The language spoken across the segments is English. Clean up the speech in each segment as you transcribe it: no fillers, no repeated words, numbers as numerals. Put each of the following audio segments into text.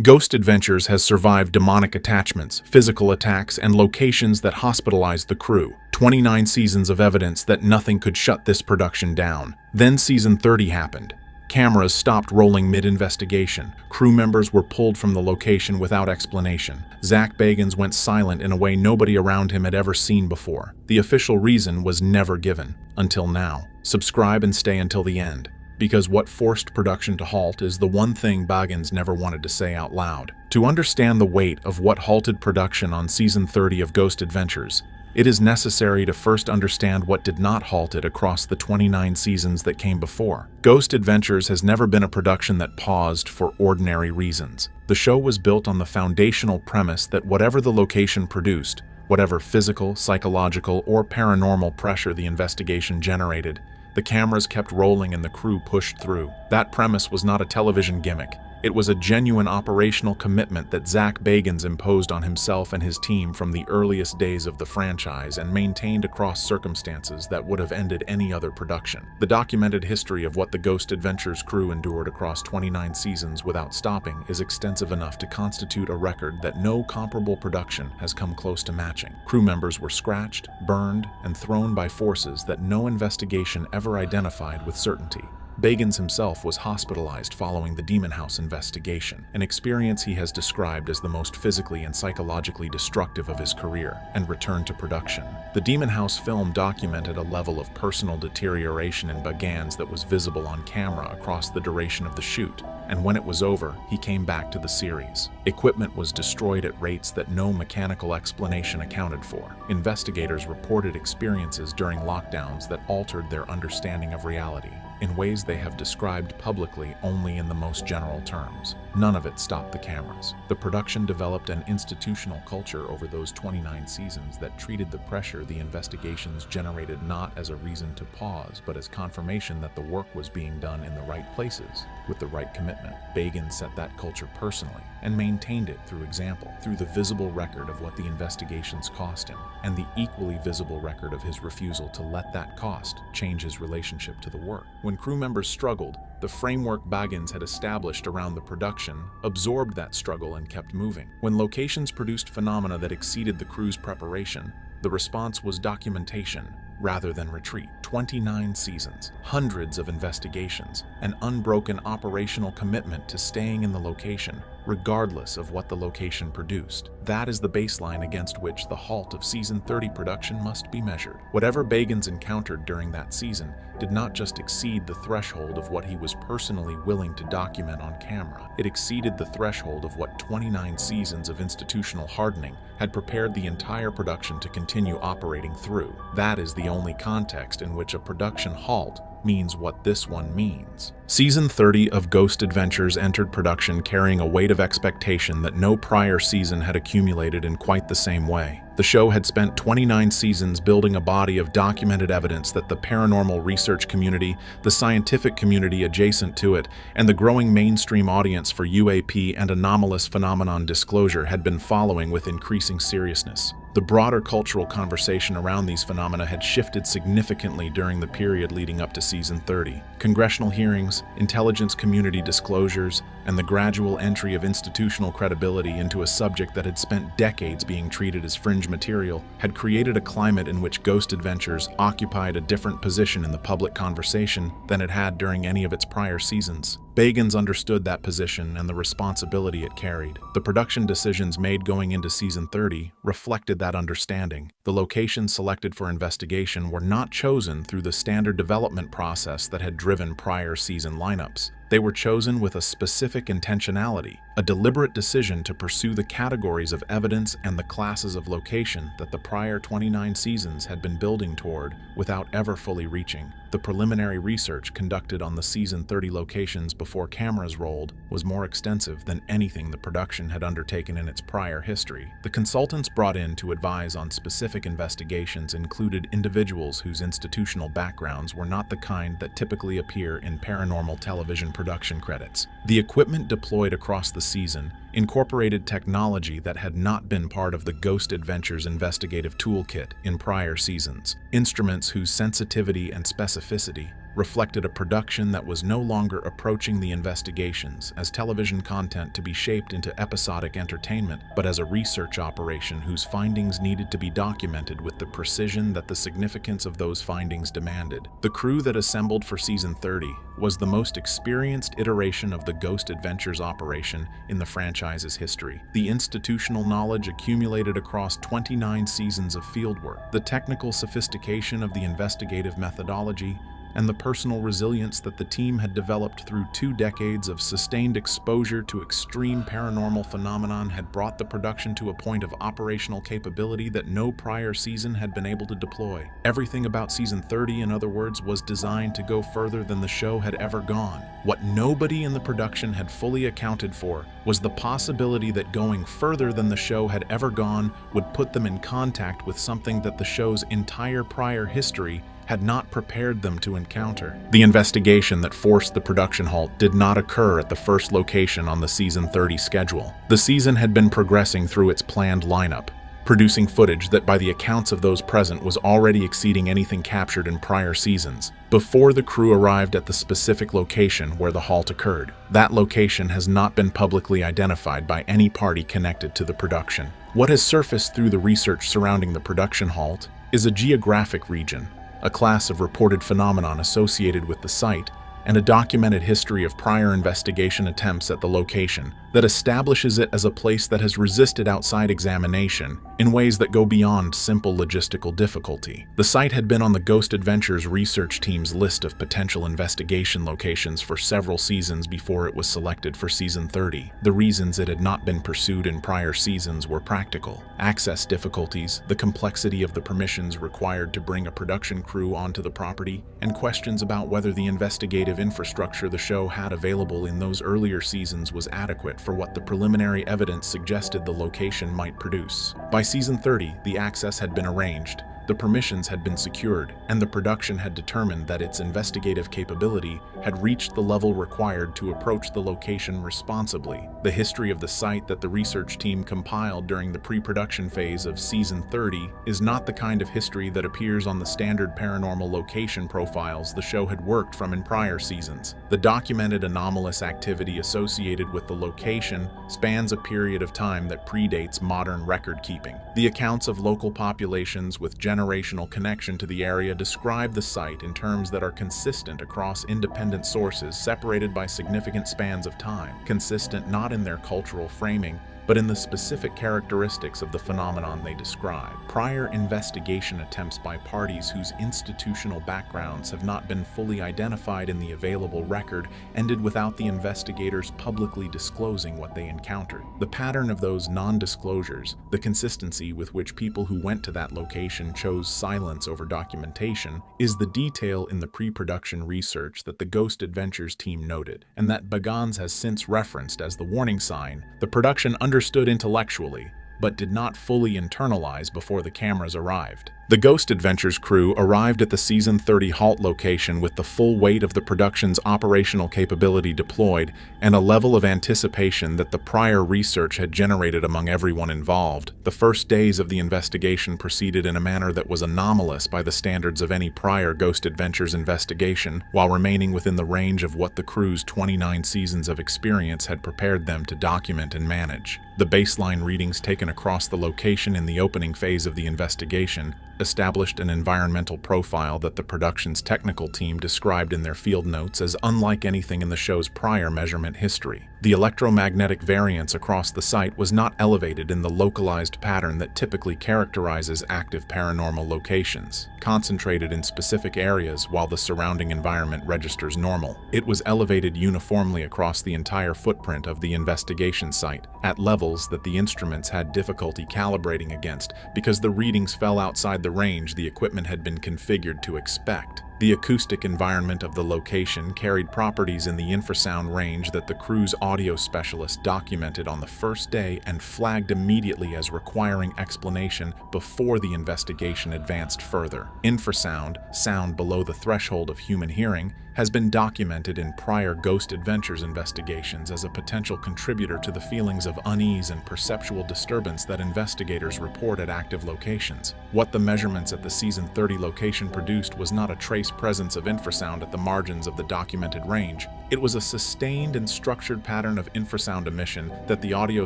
Ghost Adventures has survived demonic attachments, physical attacks, and locations that hospitalized the crew. 29 seasons of evidence that nothing could shut this production down. Then season 30 happened. Cameras stopped rolling mid-investigation. Crew members were pulled from the location without explanation. Zak Bagans went silent in a way nobody around him had ever seen before. The official reason was never given, until now. Subscribe and stay until the end, because what forced production to halt is the one thing Bagans never wanted to say out loud. To understand the weight of what halted production on season 30 of Ghost Adventures, it is necessary to first understand what did not halt it across the 29 seasons that came before. Ghost Adventures has never been a production that paused for ordinary reasons. The show was built on the foundational premise that whatever the location produced, whatever physical, psychological, or paranormal pressure the investigation generated, the cameras kept rolling and the crew pushed through. That premise was not a television gimmick. It was a genuine operational commitment that Zak Bagans imposed on himself and his team from the earliest days of the franchise and maintained across circumstances that would have ended any other production. The documented history of what the Ghost Adventures crew endured across 29 seasons without stopping is extensive enough to constitute a record that no comparable production has come close to matching. Crew members were scratched, burned, and thrown by forces that no investigation ever identified with certainty. Bagans himself was hospitalized following the Demon House investigation, an experience he has described as the most physically and psychologically destructive of his career, and returned to production. The Demon House film documented a level of personal deterioration in Bagans that was visible on camera across the duration of the shoot, and when it was over, he came back to the series. Equipment was destroyed at rates that no mechanical explanation accounted for. Investigators reported experiences during lockdowns that altered their understanding of reality, in ways they have described publicly only in the most general terms. None of it stopped the cameras. The production developed an institutional culture over those 29 seasons that treated the pressure the investigations generated not as a reason to pause, but as confirmation that the work was being done in the right places, with the right commitment. Bagan set that culture personally, and maintained it through example, through the visible record of what the investigations cost him, and the equally visible record of his refusal to let that cost change his relationship to the work. When crew members struggled, the framework Bagans had established around the production absorbed that struggle and kept moving. When locations produced phenomena that exceeded the crew's preparation, the response was documentation rather than retreat. 29 seasons, hundreds of investigations, an unbroken operational commitment to staying in the location, regardless of what the location produced. That is the baseline against which the halt of season 30 production must be measured. Whatever Bagans encountered during that season did not just exceed the threshold of what he was personally willing to document on camera. It exceeded the threshold of what 29 seasons of institutional hardening had prepared the entire production to continue operating through. That is the only context in which a production halt means what this one means. Season 30 of Ghost Adventures entered production carrying a weight of expectation that no prior season had accumulated in quite the same way. The show had spent 29 seasons building a body of documented evidence that the paranormal research community, the scientific community adjacent to it, and the growing mainstream audience for UAP and anomalous phenomenon disclosure had been following with increasing seriousness. The broader cultural conversation around these phenomena had shifted significantly during the period leading up to season 30. Congressional hearings, intelligence community disclosures, and the gradual entry of institutional credibility into a subject that had spent decades being treated as fringe material had created a climate in which Ghost Adventures occupied a different position in the public conversation than it had during any of its prior seasons. Bagans understood that position and the responsibility it carried. The production decisions made going into season 30 reflected that understanding. The locations selected for investigation were not chosen through the standard development process that had driven prior season lineups. They were chosen with a specific intentionality, a deliberate decision to pursue the categories of evidence and the classes of location that the prior 29 seasons had been building toward without ever fully reaching. The preliminary research conducted on the season 30 locations before cameras rolled was more extensive than anything the production had undertaken in its prior history. The consultants brought in to advise on specific investigations included individuals whose institutional backgrounds were not the kind that typically appear in paranormal television production credits. The equipment deployed across the season incorporated technology that had not been part of the Ghost Adventures investigative toolkit in prior seasons. Instruments whose sensitivity and specificity reflected a production that was no longer approaching the investigations as television content to be shaped into episodic entertainment, but as a research operation whose findings needed to be documented with the precision that the significance of those findings demanded. The crew that assembled for Season 30 was the most experienced iteration of the Ghost Adventures operation in the franchise's history. The institutional knowledge accumulated across 29 seasons of fieldwork, the technical sophistication of the investigative methodology, and the personal resilience that the team had developed through 2 decades of sustained exposure to extreme paranormal phenomenon had brought the production to a point of operational capability that no prior season had been able to deploy. Everything about Season 30, in other words, was designed to go further than the show had ever gone. What nobody in the production had fully accounted for was the possibility that going further than the show had ever gone would put them in contact with something that the show's entire prior history had not prepared them to encounter. The investigation that forced the production halt did not occur at the first location on the Season 30 schedule. The season had been progressing through its planned lineup, producing footage that by the accounts of those present was already exceeding anything captured in prior seasons, before the crew arrived at the specific location where the halt occurred. That location has not been publicly identified by any party connected to the production. What has surfaced through the research surrounding the production halt is a geographic region, a class of reported phenomenon associated with the site, and a documented history of prior investigation attempts at the location that establishes it as a place that has resisted outside examination in ways that go beyond simple logistical difficulty. The site had been on the Ghost Adventures research team's list of potential investigation locations for several seasons before it was selected for Season 30. The reasons it had not been pursued in prior seasons were practical: access difficulties, the complexity of the permissions required to bring a production crew onto the property, and questions about whether the investigative infrastructure the show had available in those earlier seasons was adequate for what the preliminary evidence suggested the location might produce. By Season 30, the access had been arranged, the permissions had been secured, and the production had determined that its investigative capability had reached the level required to approach the location responsibly. The history of the site that the research team compiled during the pre-production phase of Season 30 is not the kind of history that appears on the standard paranormal location profiles the show had worked from in prior seasons. The documented anomalous activity associated with the location spans a period of time that predates modern record-keeping. The accounts of local populations with generational connection to the area describe the site in terms that are consistent across independent sources separated by significant spans of time, consistent not in their cultural framing, but in the specific characteristics of the phenomenon they describe. Prior investigation attempts by parties whose institutional backgrounds have not been fully identified in the available record ended without the investigators publicly disclosing what they encountered. The pattern of those non-disclosures, the consistency with which people who went to that location chose silence over documentation, is the detail in the pre-production research that the Ghost Adventures team noted, and that Bagans has since referenced as the warning sign. The production understood intellectually, but did not fully internalize before the cameras arrived. The Ghost Adventures crew arrived at the Season 30 halt location with the full weight of the production's operational capability deployed and a level of anticipation that the prior research had generated among everyone involved. The first days of the investigation proceeded in a manner that was anomalous by the standards of any prior Ghost Adventures investigation, while remaining within the range of what the crew's 29 seasons of experience had prepared them to document and manage. The baseline readings taken across the location in the opening phase of the investigation established an environmental profile that the production's technical team described in their field notes as unlike anything in the show's prior measurement history. The electromagnetic variance across the site was not elevated in the localized pattern that typically characterizes active paranormal locations, concentrated in specific areas while the surrounding environment registers normal. It was elevated uniformly across the entire footprint of the investigation site, at levels that the instruments had difficulty calibrating against because the readings fell outside the range the equipment had been configured to expect. The acoustic environment of the location carried properties in the infrasound range that the crew's audio specialist documented on the first day and flagged immediately as requiring explanation before the investigation advanced further. Infrasound, sound below the threshold of human hearing, has been documented in prior Ghost Adventures investigations as a potential contributor to the feelings of unease and perceptual disturbance that investigators report at active locations. What the measurements at the Season 30 location produced was not a trace continuous presence of infrasound at the margins of the documented range. It was a sustained and structured pattern of infrasound emission that the audio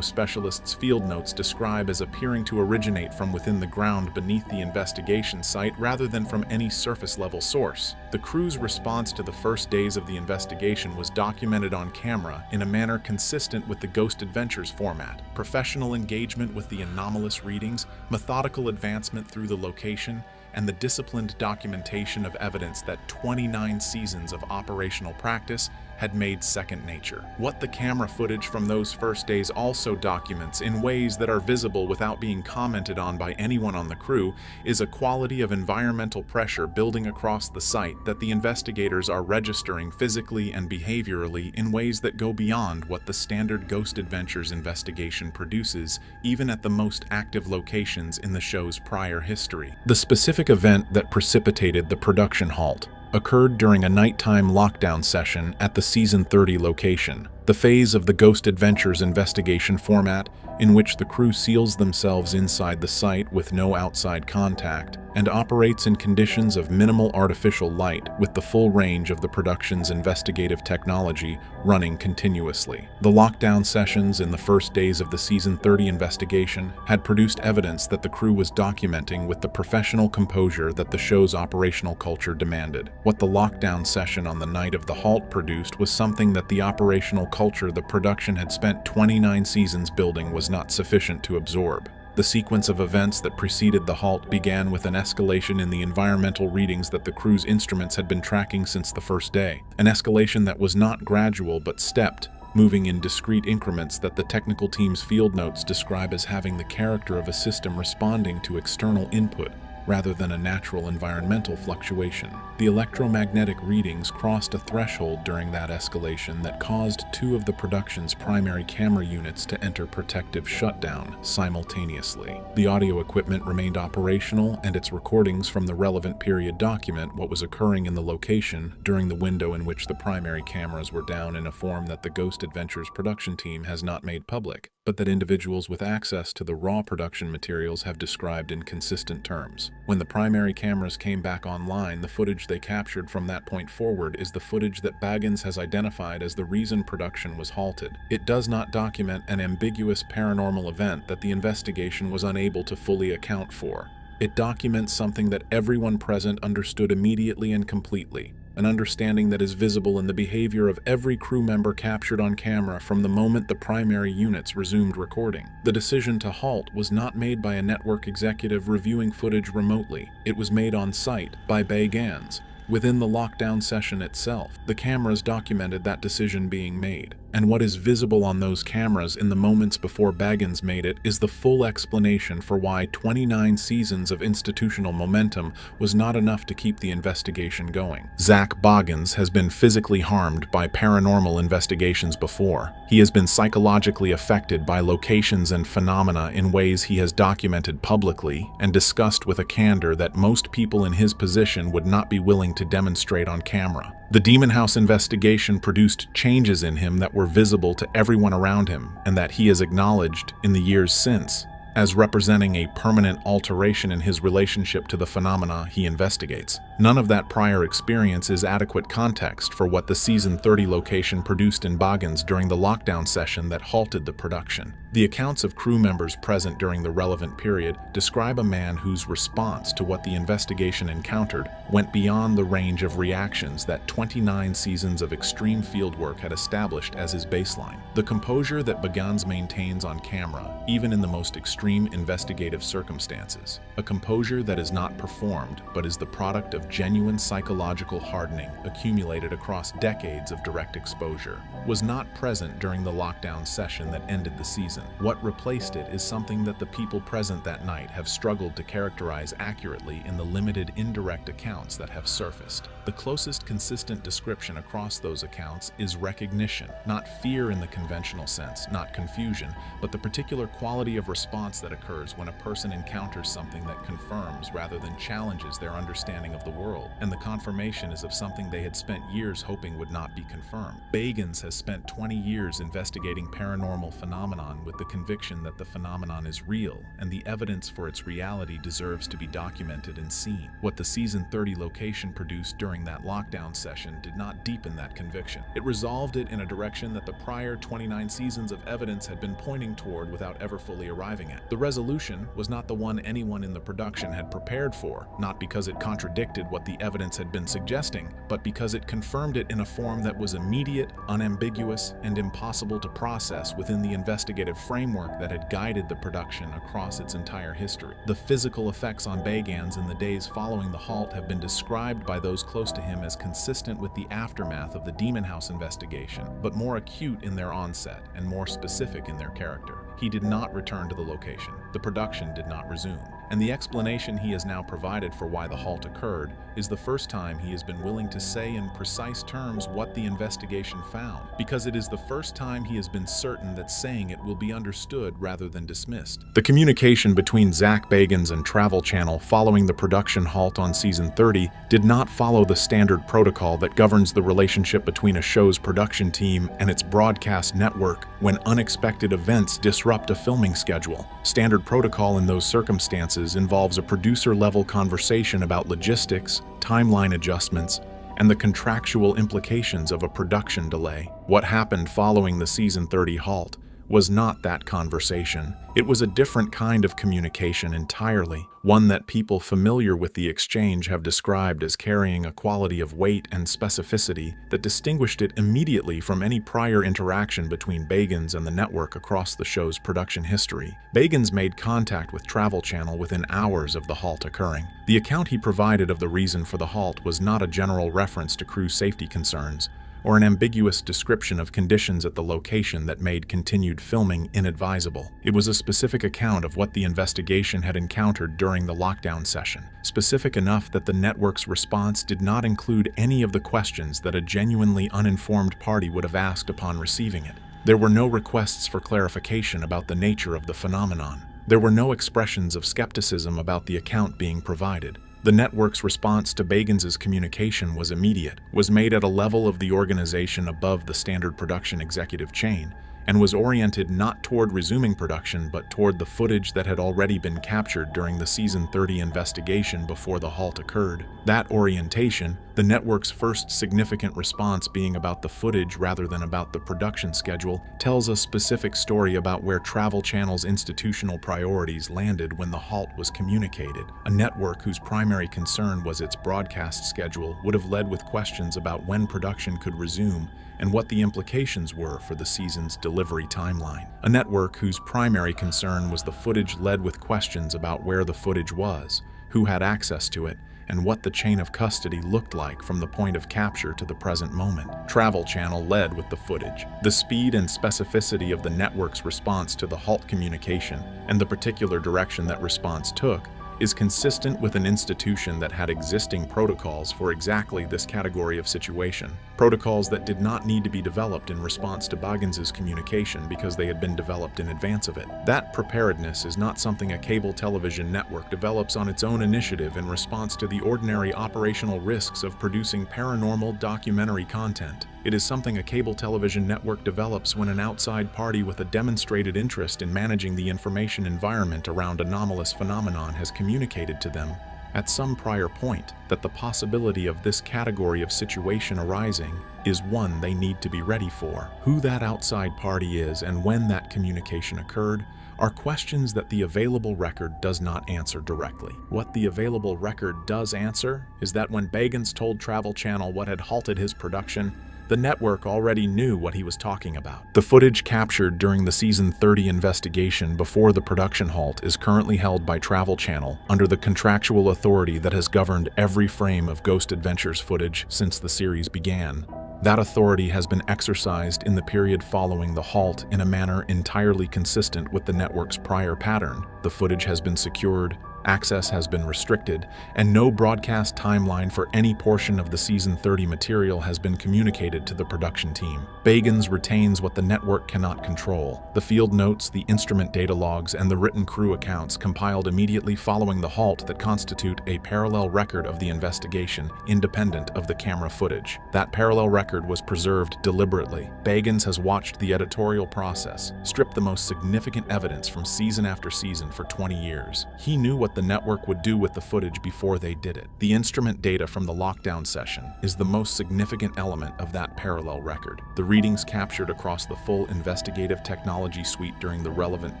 specialists' field notes describe as appearing to originate from within the ground beneath the investigation site rather than from any surface-level source. The crew's response to the first days of the investigation was documented on camera in a manner consistent with the Ghost Adventures format: professional engagement with the anomalous readings, methodical advancement through the location, and the disciplined documentation of evidence that 29 seasons of operational practice had made second nature. What the camera footage from those first days also documents in ways that are visible without being commented on by anyone on the crew is a quality of environmental pressure building across the site that the investigators are registering physically and behaviorally in ways that go beyond what the standard Ghost Adventures investigation produces, even at the most active locations in the show's prior history. The specific event that precipitated the production halt occurred during a nighttime lockdown session at the Season 30 location, the phase of the Ghost Adventures investigation format in which the crew seals themselves inside the site with no outside contact and operates in conditions of minimal artificial light with the full range of the production's investigative technology running continuously. The lockdown sessions in the first days of the Season 30 investigation had produced evidence that the crew was documenting with the professional composure that the show's operational culture demanded. What the lockdown session on the night of the halt produced was something that the operational culture the production had spent 29 seasons building was not sufficient to absorb. The sequence of events that preceded the halt began with an escalation in the environmental readings that the crew's instruments had been tracking since the first day. An escalation that was not gradual but stepped, moving in discrete increments that the technical team's field notes describe as having the character of a system responding to external input rather than a natural environmental fluctuation. The electromagnetic readings crossed a threshold during that escalation that caused two of the production's primary camera units to enter protective shutdown simultaneously. The audio equipment remained operational, and its recordings from the relevant period document what was occurring in the location during the window in which the primary cameras were down in a form that the Ghost Adventures production team has not made public, but that individuals with access to the raw production materials have described in consistent terms. When the primary cameras came back online, the footage they captured from that point forward is the footage that Bagans has identified as the reason production was halted. It does not document an ambiguous paranormal event that the investigation was unable to fully account for. It documents something that everyone present understood immediately and completely, an understanding that is visible in the behavior of every crew member captured on camera from the moment the primary units resumed recording. The decision to halt was not made by a network executive reviewing footage remotely. It was made on site by Bagans. Within the lockdown session itself, the cameras documented that decision being made. And what is visible on those cameras in the moments before Bagans made it is the full explanation for why 29 seasons of institutional momentum was not enough to keep the investigation going. Zak Bagans has been physically harmed by paranormal investigations before. He has been psychologically affected by locations and phenomena in ways he has documented publicly and discussed with a candor that most people in his position would not be willing to demonstrate on camera. The Demon House investigation produced changes in him that were visible to everyone around him, and that he has acknowledged in the years since as representing a permanent alteration in his relationship to the phenomena he investigates. None of that prior experience is adequate context for what the Season 30 location produced in Bagans during the lockdown session that halted the production. The accounts of crew members present during the relevant period describe a man whose response to what the investigation encountered went beyond the range of reactions that 29 seasons of extreme fieldwork had established as his baseline. The composure that Bagans maintains on camera, even in the most extreme investigative circumstances, a composure that is not performed but is the product of genuine psychological hardening accumulated across decades of direct exposure, was not present during the lockdown session that ended the season. What replaced it is something that the people present that night have struggled to characterize accurately in the limited indirect accounts that have surfaced. The closest consistent description across those accounts is recognition, not fear in the conventional sense, not confusion, but the particular quality of response that occurs when a person encounters something that confirms rather than challenges their understanding of the world, and the confirmation is of something they had spent years hoping would not be confirmed. Bagans has spent 20 years investigating paranormal phenomenon with the conviction that the phenomenon is real, and the evidence for its reality deserves to be documented and seen. What the Season 30 location produced during that lockdown session did not deepen that conviction. It resolved it in a direction that the prior 29 seasons of evidence had been pointing toward without ever fully arriving at. The resolution was not the one anyone in the production had prepared for, not because it contradicted what the evidence had been suggesting, but because it confirmed it in a form that was immediate, unambiguous, and impossible to process within the investigative framework that had guided the production across its entire history. The physical effects on Bagans in the days following the halt have been described by those close to him as consistent with the aftermath of the Demon House investigation, but more acute in their onset and more specific in their character. He did not return to the location. The production did not resume. And the explanation he has now provided for why the halt occurred is the first time he has been willing to say in precise terms what the investigation found, because it is the first time he has been certain that saying it will be understood rather than dismissed. The communication between Zak Bagans and Travel Channel following the production halt on Season 30 did not follow the standard protocol that governs the relationship between a show's production team and its broadcast network when unexpected events disrupt a filming schedule. Standard protocol in those circumstances involves a producer-level conversation about logistics, timeline adjustments, and the contractual implications of a production delay. What happened following the Season 30 halt was not that conversation. It was a different kind of communication entirely, one that people familiar with the exchange have described as carrying a quality of weight and specificity that distinguished it immediately from any prior interaction between Bagans and the network across the show's production history. Bagans made contact with Travel Channel within hours of the halt occurring. The account he provided of the reason for the halt was not a general reference to crew safety concerns, or an ambiguous description of conditions at the location that made continued filming inadvisable. It was a specific account of what the investigation had encountered during the lockdown session, specific enough that the network's response did not include any of the questions that a genuinely uninformed party would have asked upon receiving it. There were no requests for clarification about the nature of the phenomenon. There were no expressions of skepticism about the account being provided. The network's response to Bagans's communication was immediate, was made at a level of the organization above the standard production executive chain, and was oriented not toward resuming production but toward the footage that had already been captured during the Season 30 investigation before the halt occurred. That orientation, the network's first significant response being about the footage rather than about the production schedule, tells a specific story about where Travel Channel's institutional priorities landed when the halt was communicated. A network whose primary concern was its broadcast schedule would have led with questions about when production could resume and what the implications were for the season's delivery timeline. A network whose primary concern was the footage led with questions about where the footage was, who had access to it, and what the chain of custody looked like from the point of capture to the present moment. Travel Channel led with the footage. The speed and specificity of the network's response to the halt communication, and the particular direction that response took, is consistent with an institution that had existing protocols for exactly this category of situation. Protocols that did not need to be developed in response to Bagans's communication because they had been developed in advance of it. That preparedness is not something a cable television network develops on its own initiative in response to the ordinary operational risks of producing paranormal documentary content. It is something a cable television network develops when an outside party with a demonstrated interest in managing the information environment around anomalous phenomenon has communicated to them at some prior point that the possibility of this category of situation arising is one they need to be ready for. Who that outside party is and when that communication occurred are questions that the available record does not answer directly. What the available record does answer is that when Bagans told Travel Channel what had halted his production, the network already knew what he was talking about. The footage captured during the Season 30 investigation before the production halt is currently held by Travel Channel under the contractual authority that has governed every frame of Ghost Adventures footage since the series began. That authority has been exercised in the period following the halt in a manner entirely consistent with the network's prior pattern. The footage has been secured, Access has been restricted, and no broadcast timeline for any portion of the Season 30 material has been communicated to the production team. Bagans retains what the network cannot control: the field notes, the instrument data logs, and the written crew accounts compiled immediately following the halt that constitute a parallel record of the investigation, independent of the camera footage. That parallel record was preserved deliberately. Bagans has watched the editorial process, stripped the most significant evidence from season after season for 20 years. He knew what the network would do with the footage before they did it. The instrument data from the lockdown session is the most significant element of that parallel record. The readings captured across the full investigative technology suite during the relevant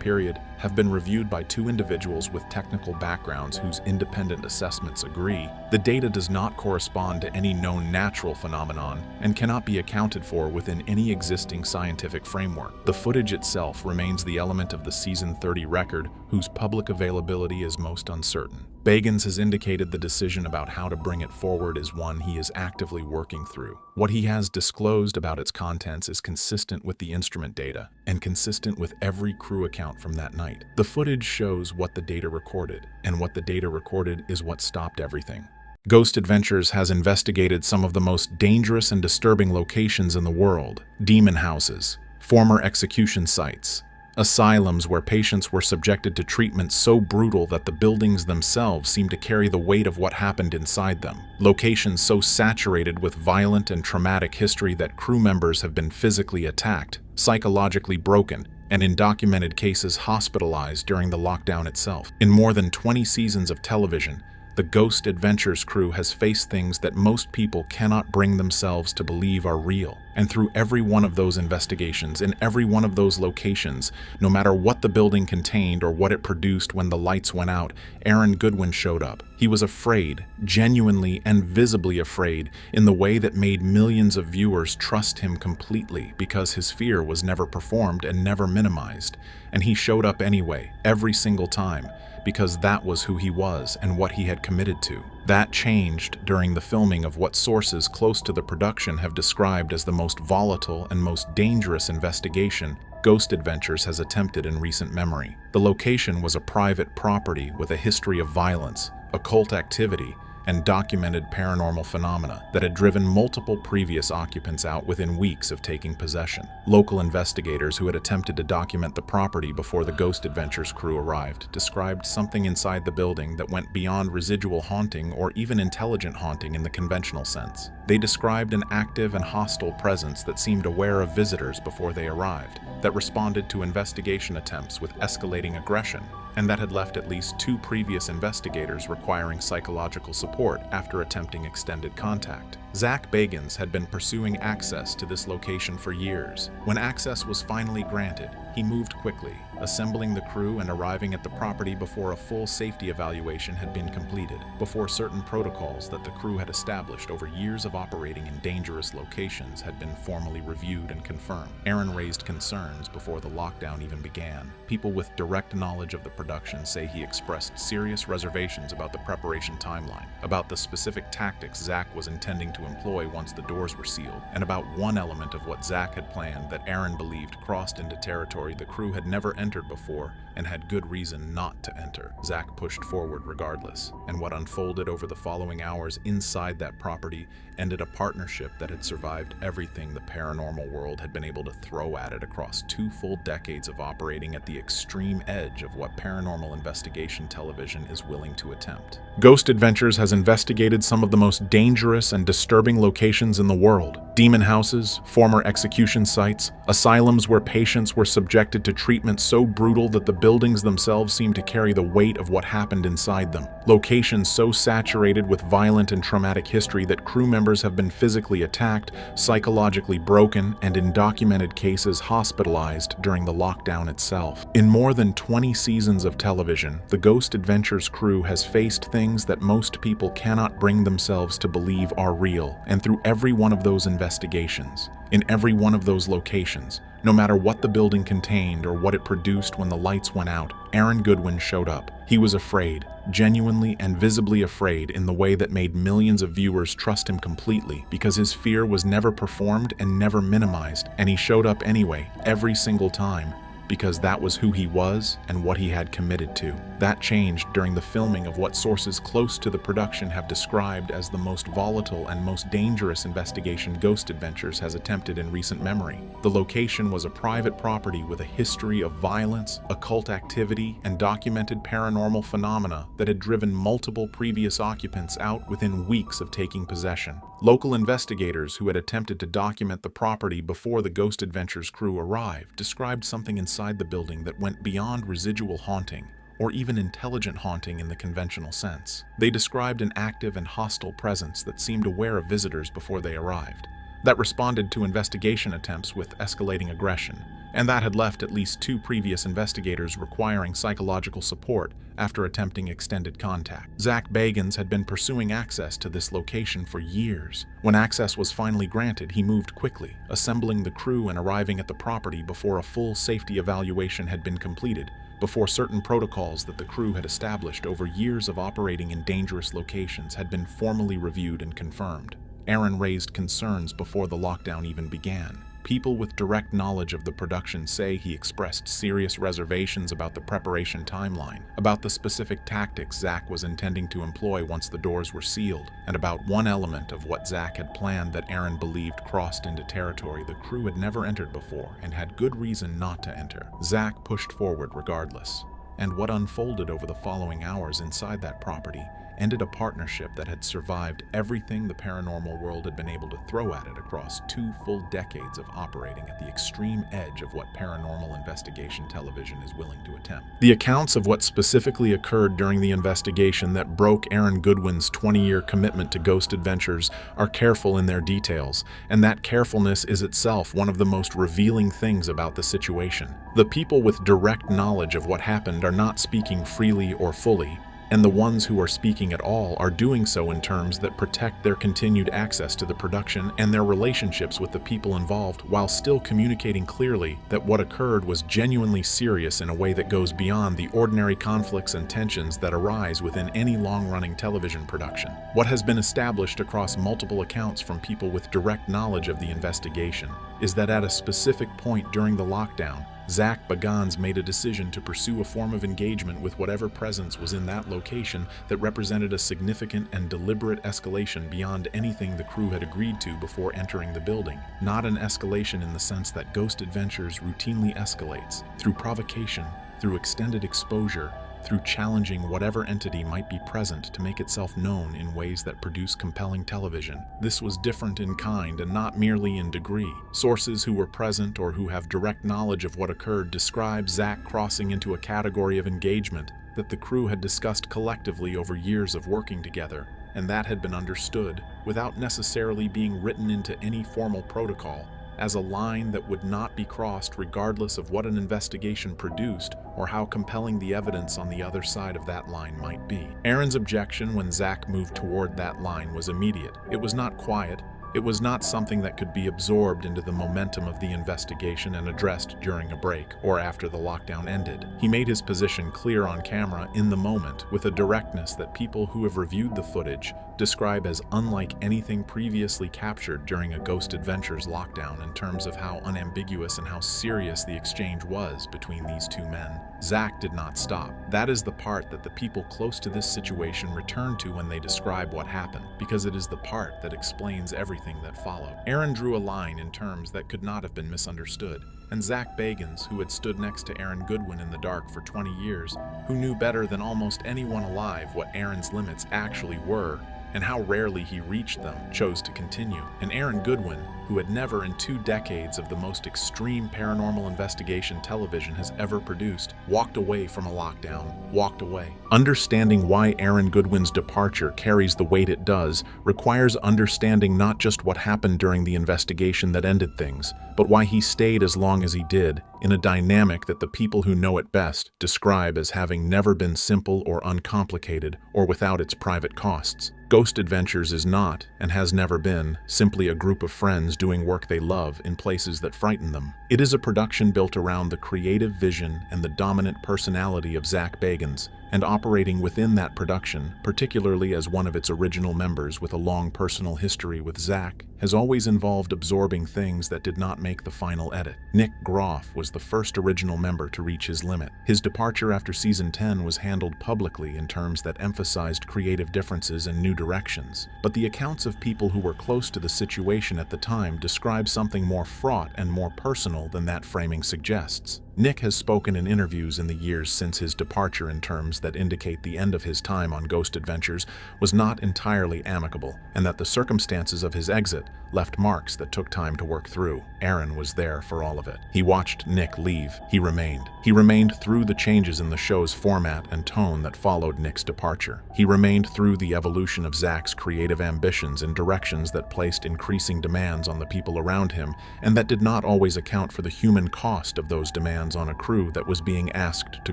period have been reviewed by two individuals with technical backgrounds whose independent assessments agree the data does not correspond to any known natural phenomenon and cannot be accounted for within any existing scientific framework. The footage itself remains the element of the Season 30 record whose public availability is most uncertain. Bagans has indicated the decision about how to bring it forward is one he is actively working through. What he has disclosed about its contents is consistent with the instrument data and consistent with every crew account from that night. The footage shows what the data recorded, and what the data recorded is what stopped everything. Ghost Adventures has investigated some of the most dangerous and disturbing locations in the world: demon houses, former execution sites, asylums where patients were subjected to treatment so brutal that the buildings themselves seemed to carry the weight of what happened inside them, locations so saturated with violent and traumatic history that crew members have been physically attacked, psychologically broken, and in documented cases hospitalized during the lockdown itself. In more than 20 seasons of television, the Ghost Adventures crew has faced things that most people cannot bring themselves to believe are real. And through every one of those investigations, in every one of those locations, no matter what the building contained or what it produced when the lights went out, Goodwin showed up. He was afraid, genuinely and visibly afraid, in the way that made millions of viewers trust him completely because his fear was never performed and never minimized. And he showed up anyway, every single time, because that was who he was and what he had committed to. That changed during the filming of what sources close to the production have described as the most volatile and most dangerous investigation Ghost Adventures has attempted in recent memory. The location was a private property with a history of violence, occult activity, and documented paranormal phenomena that had driven multiple previous occupants out within weeks of taking possession. Local investigators who had attempted to document the property before the Ghost Adventures crew arrived described something inside the building that went beyond residual haunting or even intelligent haunting in the conventional sense. They described an active and hostile presence that seemed aware of visitors before they arrived, that responded to investigation attempts with escalating aggression, and that had left at least 2 previous investigators requiring psychological support after attempting extended contact. Zak Bagans had been pursuing access to this location for years. When access was finally granted, he moved quickly, assembling the crew and arriving at the property before a full safety evaluation had been completed, before certain protocols that the crew had established over years of operating in dangerous locations had been formally reviewed and confirmed. Aaron raised concerns before the lockdown even began. People with direct knowledge of the production say he expressed serious reservations about the preparation timeline, about the specific tactics Zak was intending to employ once the doors were sealed, and about one element of what Zak had planned that Aaron believed crossed into territory the crew had never entered before and had good reason not to enter. Zak pushed forward regardless, and what unfolded over the following hours inside that property ended a partnership that had survived everything the paranormal world had been able to throw at it across 2 full decades of operating at the extreme edge of what paranormal investigation television is willing to attempt. Ghost Adventures has investigated some of the most dangerous and disturbing locations in the world: demon houses, former execution sites, asylums where patients were subjected to treatment so brutal that the buildings themselves seemed to carry the weight of what happened inside them, locations so saturated with violent and traumatic history that crew members have been physically attacked, psychologically broken, and in documented cases hospitalized during the lockdown itself. In more than 20 seasons of television, the Ghost Adventures crew has faced things that most people cannot bring themselves to believe are real, and through every one of those investigations, in every one of those locations, no matter what the building contained or what it produced when the lights went out, Goodwin showed up. He was afraid, genuinely and visibly afraid, in the way that made millions of viewers trust him completely because his fear was never performed and never minimized, and he showed up anyway, every single time, because that was who he was and what he had committed to. That changed during the filming of what sources close to the production have described as the most volatile and most dangerous investigation Ghost Adventures has attempted in recent memory. The location was a private property with a history of violence, occult activity, and documented paranormal phenomena that had driven multiple previous occupants out within weeks of taking possession. Local investigators who had attempted to document the property before the Ghost Adventures crew arrived described something inside the building that went beyond residual haunting, or even intelligent haunting in the conventional sense. They described an active and hostile presence that seemed aware of visitors before they arrived, that responded to investigation attempts with escalating aggression, and that had left at least 2 previous investigators requiring psychological support after attempting extended contact. Zak Bagans had been pursuing access to this location for years. When access was finally granted, he moved quickly, assembling the crew and arriving at the property before a full safety evaluation had been completed, before certain protocols that the crew had established over years of operating in dangerous locations had been formally reviewed and confirmed. Aaron raised concerns before the lockdown even began. People with direct knowledge of the production say he expressed serious reservations about the preparation timeline, about the specific tactics Zak was intending to employ once the doors were sealed, and about one element of what Zak had planned that Aaron believed crossed into territory the crew had never entered before and had good reason not to enter. Zak pushed forward regardless, and what unfolded over the following hours inside that property ended a partnership that had survived everything the paranormal world had been able to throw at it across 2 full decades of operating at the extreme edge of what paranormal investigation television is willing to attempt. The accounts of what specifically occurred during the investigation that broke Aaron Goodwin's 20-year commitment to Ghost Adventures are careful in their details, and that carefulness is itself one of the most revealing things about the situation. The people with direct knowledge of what happened are not speaking freely or fully, and the ones who are speaking at all are doing so in terms that protect their continued access to the production and their relationships with the people involved, while still communicating clearly that what occurred was genuinely serious in a way that goes beyond the ordinary conflicts and tensions that arise within any long-running television production. What has been established across multiple accounts from people with direct knowledge of the investigation is that at a specific point during the lockdown, Zak Bagans made a decision to pursue a form of engagement with whatever presence was in that location that represented a significant and deliberate escalation beyond anything the crew had agreed to before entering the building. Not an escalation in the sense that Ghost Adventures routinely escalates, through provocation, through extended exposure, through challenging whatever entity might be present to make itself known in ways that produce compelling television. This was different in kind and not merely in degree. Sources who were present or who have direct knowledge of what occurred describe Zak crossing into a category of engagement that the crew had discussed collectively over years of working together, and that had been understood, without necessarily being written into any formal protocol, as a line that would not be crossed regardless of what an investigation produced or how compelling the evidence on the other side of that line might be. Aaron's objection when Zak moved toward that line was immediate. It was not quiet. It was not something that could be absorbed into the momentum of the investigation and addressed during a break or after the lockdown ended. He made his position clear on camera in the moment with a directness that people who have reviewed the footage describe as unlike anything previously captured during a Ghost Adventures lockdown in terms of how unambiguous and how serious the exchange was between these 2 men. Zak did not stop. That is the part that the people close to this situation return to when they describe what happened, because it is the part that explains everything that followed. Aaron drew a line in terms that could not have been misunderstood, and Zak Bagans, who had stood next to Aaron Goodwin in the dark for 20 years, who knew better than almost anyone alive what Aaron's limits actually were, and how rarely he reached them, chose to continue. And Aaron Goodwin, who had never in 2 decades of the most extreme paranormal investigation television has ever produced, walked away from a lockdown, walked away. Understanding why Aaron Goodwin's departure carries the weight it does requires understanding not just what happened during the investigation that ended things, but why he stayed as long as he did, in a dynamic that the people who know it best describe as having never been simple or uncomplicated or without its private costs. Ghost Adventures is not, and has never been, simply a group of friends doing work they love in places that frighten them. It is a production built around the creative vision and the dominant personality of Zak Bagans, and operating within that production, particularly as one of its original members with a long personal history with Zak, has always involved absorbing things that did not make the final edit. Nick Groff was the first original member to reach his limit. His departure after season 10 was handled publicly in terms that emphasized creative differences and new directions, but the accounts of people who were close to the situation at the time describe something more fraught and more personal than that framing suggests. Nick has spoken in interviews in the years since his departure in terms that indicate the end of his time on Ghost Adventures was not entirely amicable, and that the circumstances of his exit left marks that took time to work through. Aaron was there for all of it. He watched Nick leave. He remained. He remained through the changes in the show's format and tone that followed Nick's departure. He remained through the evolution of Zak's creative ambitions in directions that placed increasing demands on the people around him, and that did not always account for the human cost of those demands on a crew that was being asked to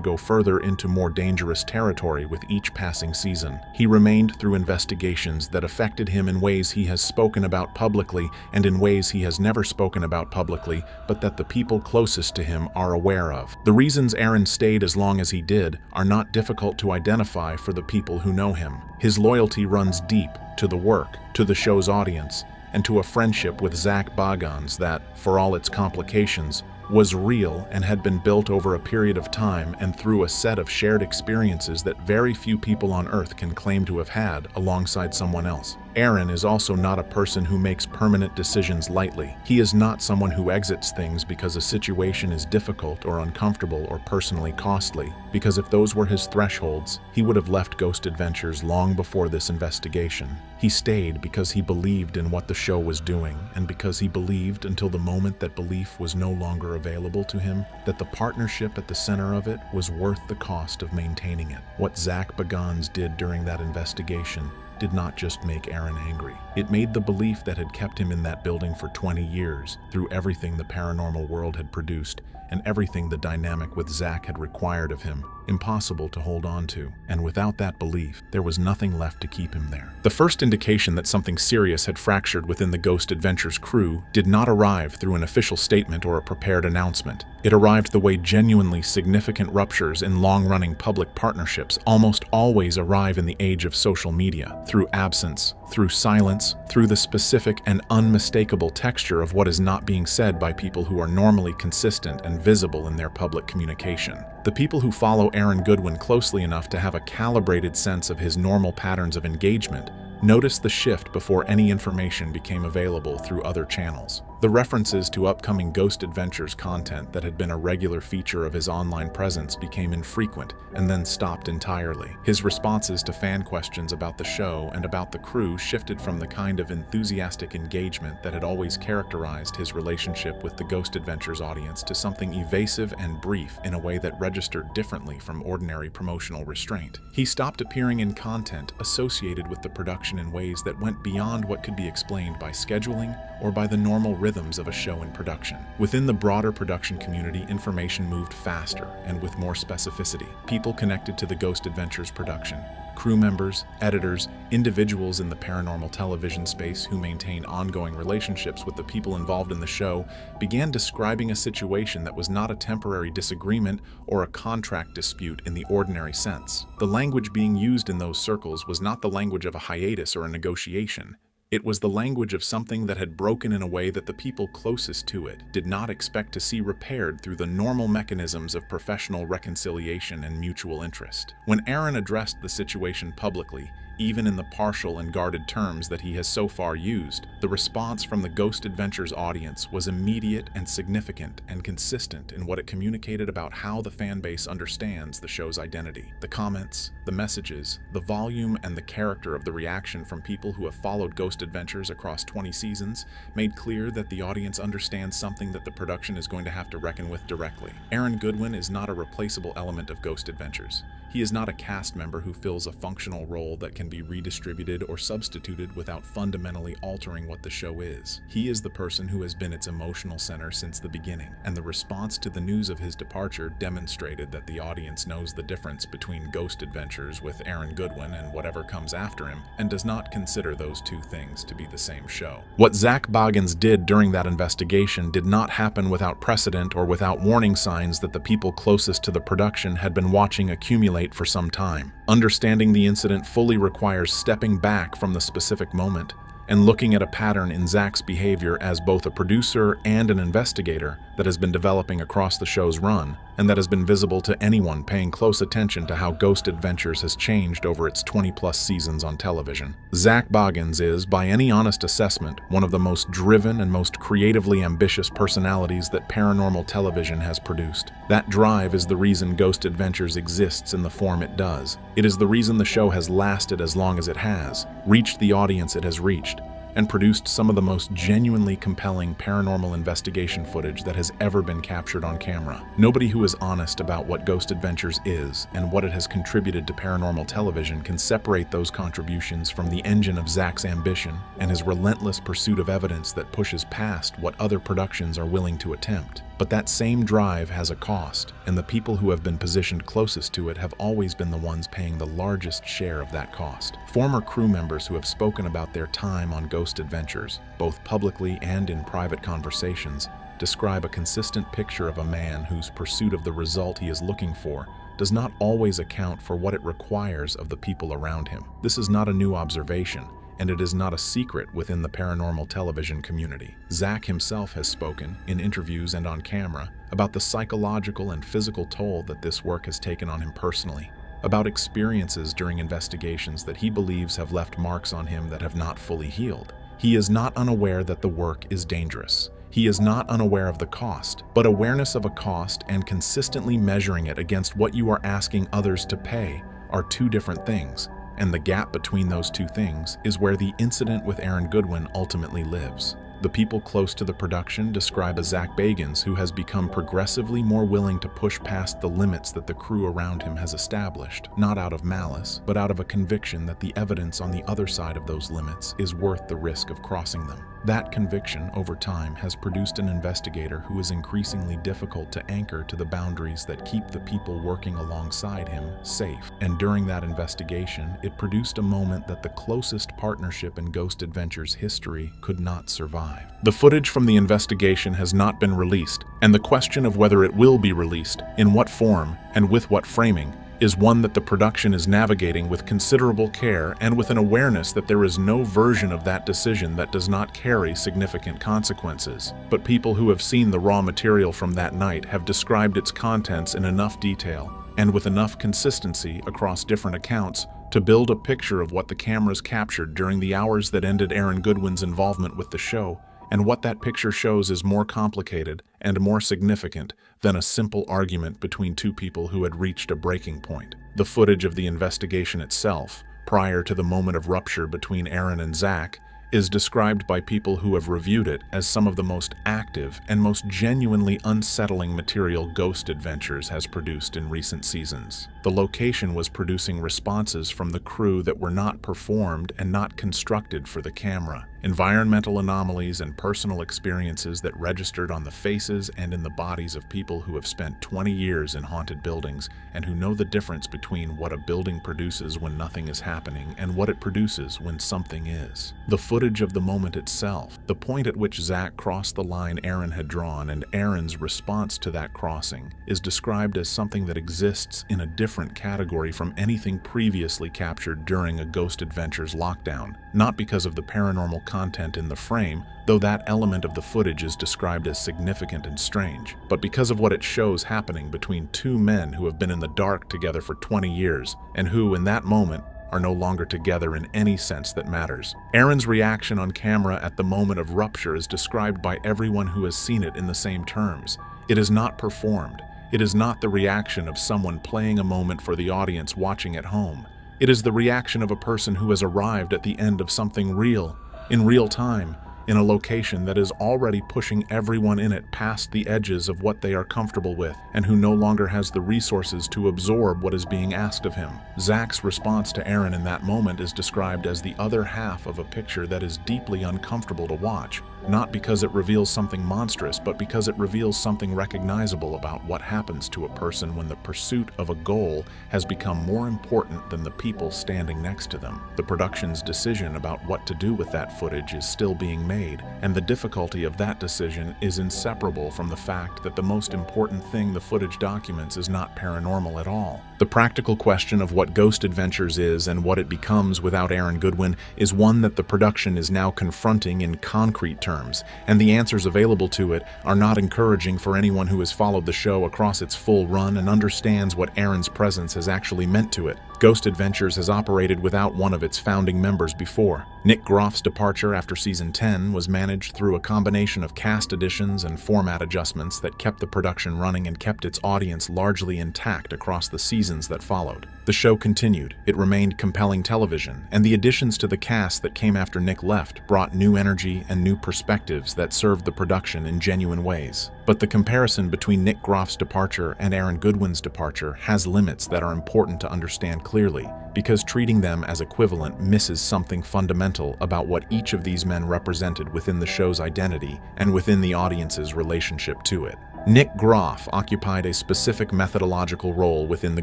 go further into more dangerous territory with each passing season. He remained through investigations that affected him in ways he has spoken about publicly and in ways he has never spoken about publicly, but that the people closest to him are aware of. The reasons Aaron stayed as long as he did are not difficult to identify for the people who know him. His loyalty runs deep to the work, to the show's audience, and to a friendship with Zak Bagans that, for all its complications, was real and had been built over a period of time and through a set of shared experiences that very few people on Earth can claim to have had alongside someone else. Aaron is also not a person who makes permanent decisions lightly. He is not someone who exits things because a situation is difficult or uncomfortable or personally costly, because if those were his thresholds, he would have left Ghost Adventures long before this investigation. He stayed because he believed in what the show was doing, and because he believed until the moment that belief was no longer available to him, that the partnership at the center of it was worth the cost of maintaining it. What Zak Bagans did during that investigation did not just make Aaron angry. It made the belief that had kept him in that building for 20 years, through everything the paranormal world had produced, and everything the dynamic with Zak had required of him, impossible to hold on to. And without that belief, there was nothing left to keep him there. The first indication that something serious had fractured within the Ghost Adventures crew did not arrive through an official statement or a prepared announcement. It arrived the way genuinely significant ruptures in long-running public partnerships almost always arrive in the age of social media, through absence, through silence, through the specific and unmistakable texture of what is not being said by people who are normally consistent and visible in their public communication. The people who follow Aaron Goodwin closely enough to have a calibrated sense of his normal patterns of engagement noticed the shift before any information became available through other channels. The references to upcoming Ghost Adventures content that had been a regular feature of his online presence became infrequent and then stopped entirely. His responses to fan questions about the show and about the crew shifted from the kind of enthusiastic engagement that had always characterized his relationship with the Ghost Adventures audience to something evasive and brief in a way that registered differently from ordinary promotional restraint. He stopped appearing in content associated with the production in ways that went beyond what could be explained by scheduling or by the normal rhythms of a show in production. Within the broader production community, information moved faster and with more specificity. People connected to the Ghost Adventures production, crew members, editors, individuals in the paranormal television space who maintain ongoing relationships with the people involved in the show, began describing a situation that was not a temporary disagreement or a contract dispute in the ordinary sense. The language being used in those circles was not the language of a hiatus or a negotiation. It was the language of something that had broken in a way that the people closest to it did not expect to see repaired through the normal mechanisms of professional reconciliation and mutual interest. When Aaron addressed the situation publicly, even in the partial and guarded terms that he has so far used, the response from the Ghost Adventures audience was immediate and significant and consistent in what it communicated about how the fanbase understands the show's identity. The comments, the messages, the volume and the character of the reaction from people who have followed Ghost Adventures across 20 seasons made clear that the audience understands something that the production is going to have to reckon with directly. Aaron Goodwin is not a replaceable element of Ghost Adventures. He is not a cast member who fills a functional role that can be redistributed or substituted without fundamentally altering what the show is. He is the person who has been its emotional center since the beginning, and the response to the news of his departure demonstrated that the audience knows the difference between Ghost Adventures with Aaron Goodwin and whatever comes after him, and does not consider those two things things to be the same show. What Zak Bagans did during that investigation did not happen without precedent or without warning signs that the people closest to the production had been watching accumulate for some time. Understanding the incident fully requires stepping back from the specific moment and looking at a pattern in Zak's behavior as both a producer and an investigator that has been developing across the show's run, and that has been visible to anyone paying close attention to how Ghost Adventures has changed over its 20-plus seasons on television. Zak Bagans is, by any honest assessment, one of the most driven and most creatively ambitious personalities that paranormal television has produced. That drive is the reason Ghost Adventures exists in the form it does. It is the reason the show has lasted as long as it has, reached the audience it has reached, and produced some of the most genuinely compelling paranormal investigation footage that has ever been captured on camera. Nobody who is honest about what Ghost Adventures is and what it has contributed to paranormal television can separate those contributions from the engine of Zak's ambition and his relentless pursuit of evidence that pushes past what other productions are willing to attempt. But that same drive has a cost, and the people who have been positioned closest to it have always been the ones paying the largest share of that cost. Former crew members who have spoken about their time on Ghost Adventures, both publicly and in private conversations, describe a consistent picture of a man whose pursuit of the result he is looking for does not always account for what it requires of the people around him. This is not a new observation, and it is not a secret within the paranormal television community. Zak himself has spoken, in interviews and on camera, about the psychological and physical toll that this work has taken on him personally, about experiences during investigations that he believes have left marks on him that have not fully healed. He is not unaware that the work is dangerous. He is not unaware of the cost, but awareness of a cost and consistently measuring it against what you are asking others to pay are two different things. And the gap between those two things is where the incident with Goodwin ultimately lives. The people close to the production describe a Zak Bagans who has become progressively more willing to push past the limits that the crew around him has established, not out of malice, but out of a conviction that the evidence on the other side of those limits is worth the risk of crossing them. That conviction, over time, has produced an investigator who is increasingly difficult to anchor to the boundaries that keep the people working alongside him safe. And during that investigation, it produced a moment that the closest partnership in Ghost Adventures history could not survive. The footage from the investigation has not been released, and the question of whether it will be released, in what form, and with what framing, is one that the production is navigating with considerable care and with an awareness that there is no version of that decision that does not carry significant consequences. But people who have seen the raw material from that night have described its contents in enough detail and with enough consistency across different accounts to build a picture of what the cameras captured during the hours that ended Goodwin's involvement with the show. And what that picture shows is more complicated and more significant than a simple argument between two people who had reached a breaking point. The footage of the investigation itself, prior to the moment of rupture between and Zak, is described by people who have reviewed it as some of the most active and most genuinely unsettling material Ghost Adventures has produced in recent seasons. The location was producing responses from the crew that were not performed and not constructed for the camera. Environmental anomalies and personal experiences that registered on the faces and in the bodies of people who have spent 20 years in haunted buildings and who know the difference between what a building produces when nothing is happening and what it produces when something is. The footage of the moment itself, the point at which Zak crossed the line Aaron had drawn and Aaron's response to that crossing, is described as something that exists in a different category from anything previously captured during a Ghost Adventures lockdown, not because of the paranormal content in the frame, though that element of the footage is described as significant and strange, but because of what it shows happening between two men who have been in the dark together for 20 years and who, in that moment, are no longer together in any sense that matters. Aaron's reaction on camera at the moment of rupture is described by everyone who has seen it in the same terms. It is not performed. It is not the reaction of someone playing a moment for the audience watching at home. It is the reaction of a person who has arrived at the end of something real, in real time, in a location that is already pushing everyone in it past the edges of what they are comfortable with, and who no longer has the resources to absorb what is being asked of him. Zak's response to Aaron in that moment is described as the other half of a picture that is deeply uncomfortable to watch, not because it reveals something monstrous, but because it reveals something recognizable about what happens to a person when the pursuit of a goal has become more important than the people standing next to them. The production's decision about what to do with that footage is still being made, and the difficulty of that decision is inseparable from the fact that the most important thing the footage documents is not paranormal at all. The practical question of what Ghost Adventures is and what it becomes without Aaron Goodwin is one that the production is now confronting in concrete terms, and the answers available to it are not encouraging for anyone who has followed the show across its full run and understands what Aaron's presence has actually meant to it. Ghost Adventures has operated without one of its founding members before. Nick Groff's departure after season 10 was managed through a combination of cast additions and format adjustments that kept the production running and kept its audience largely intact across the seasons that followed. The show continued, it remained compelling television, and the additions to the cast that came after Nick left brought new energy and new perspectives that served the production in genuine ways. But the comparison between Nick Groff's departure and Aaron Goodwin's departure has limits that are important to understand clearly, because treating them as equivalent misses something fundamental about what each of these men represented within the show's identity and within the audience's relationship to it. Nick Groff occupied a specific methodological role within the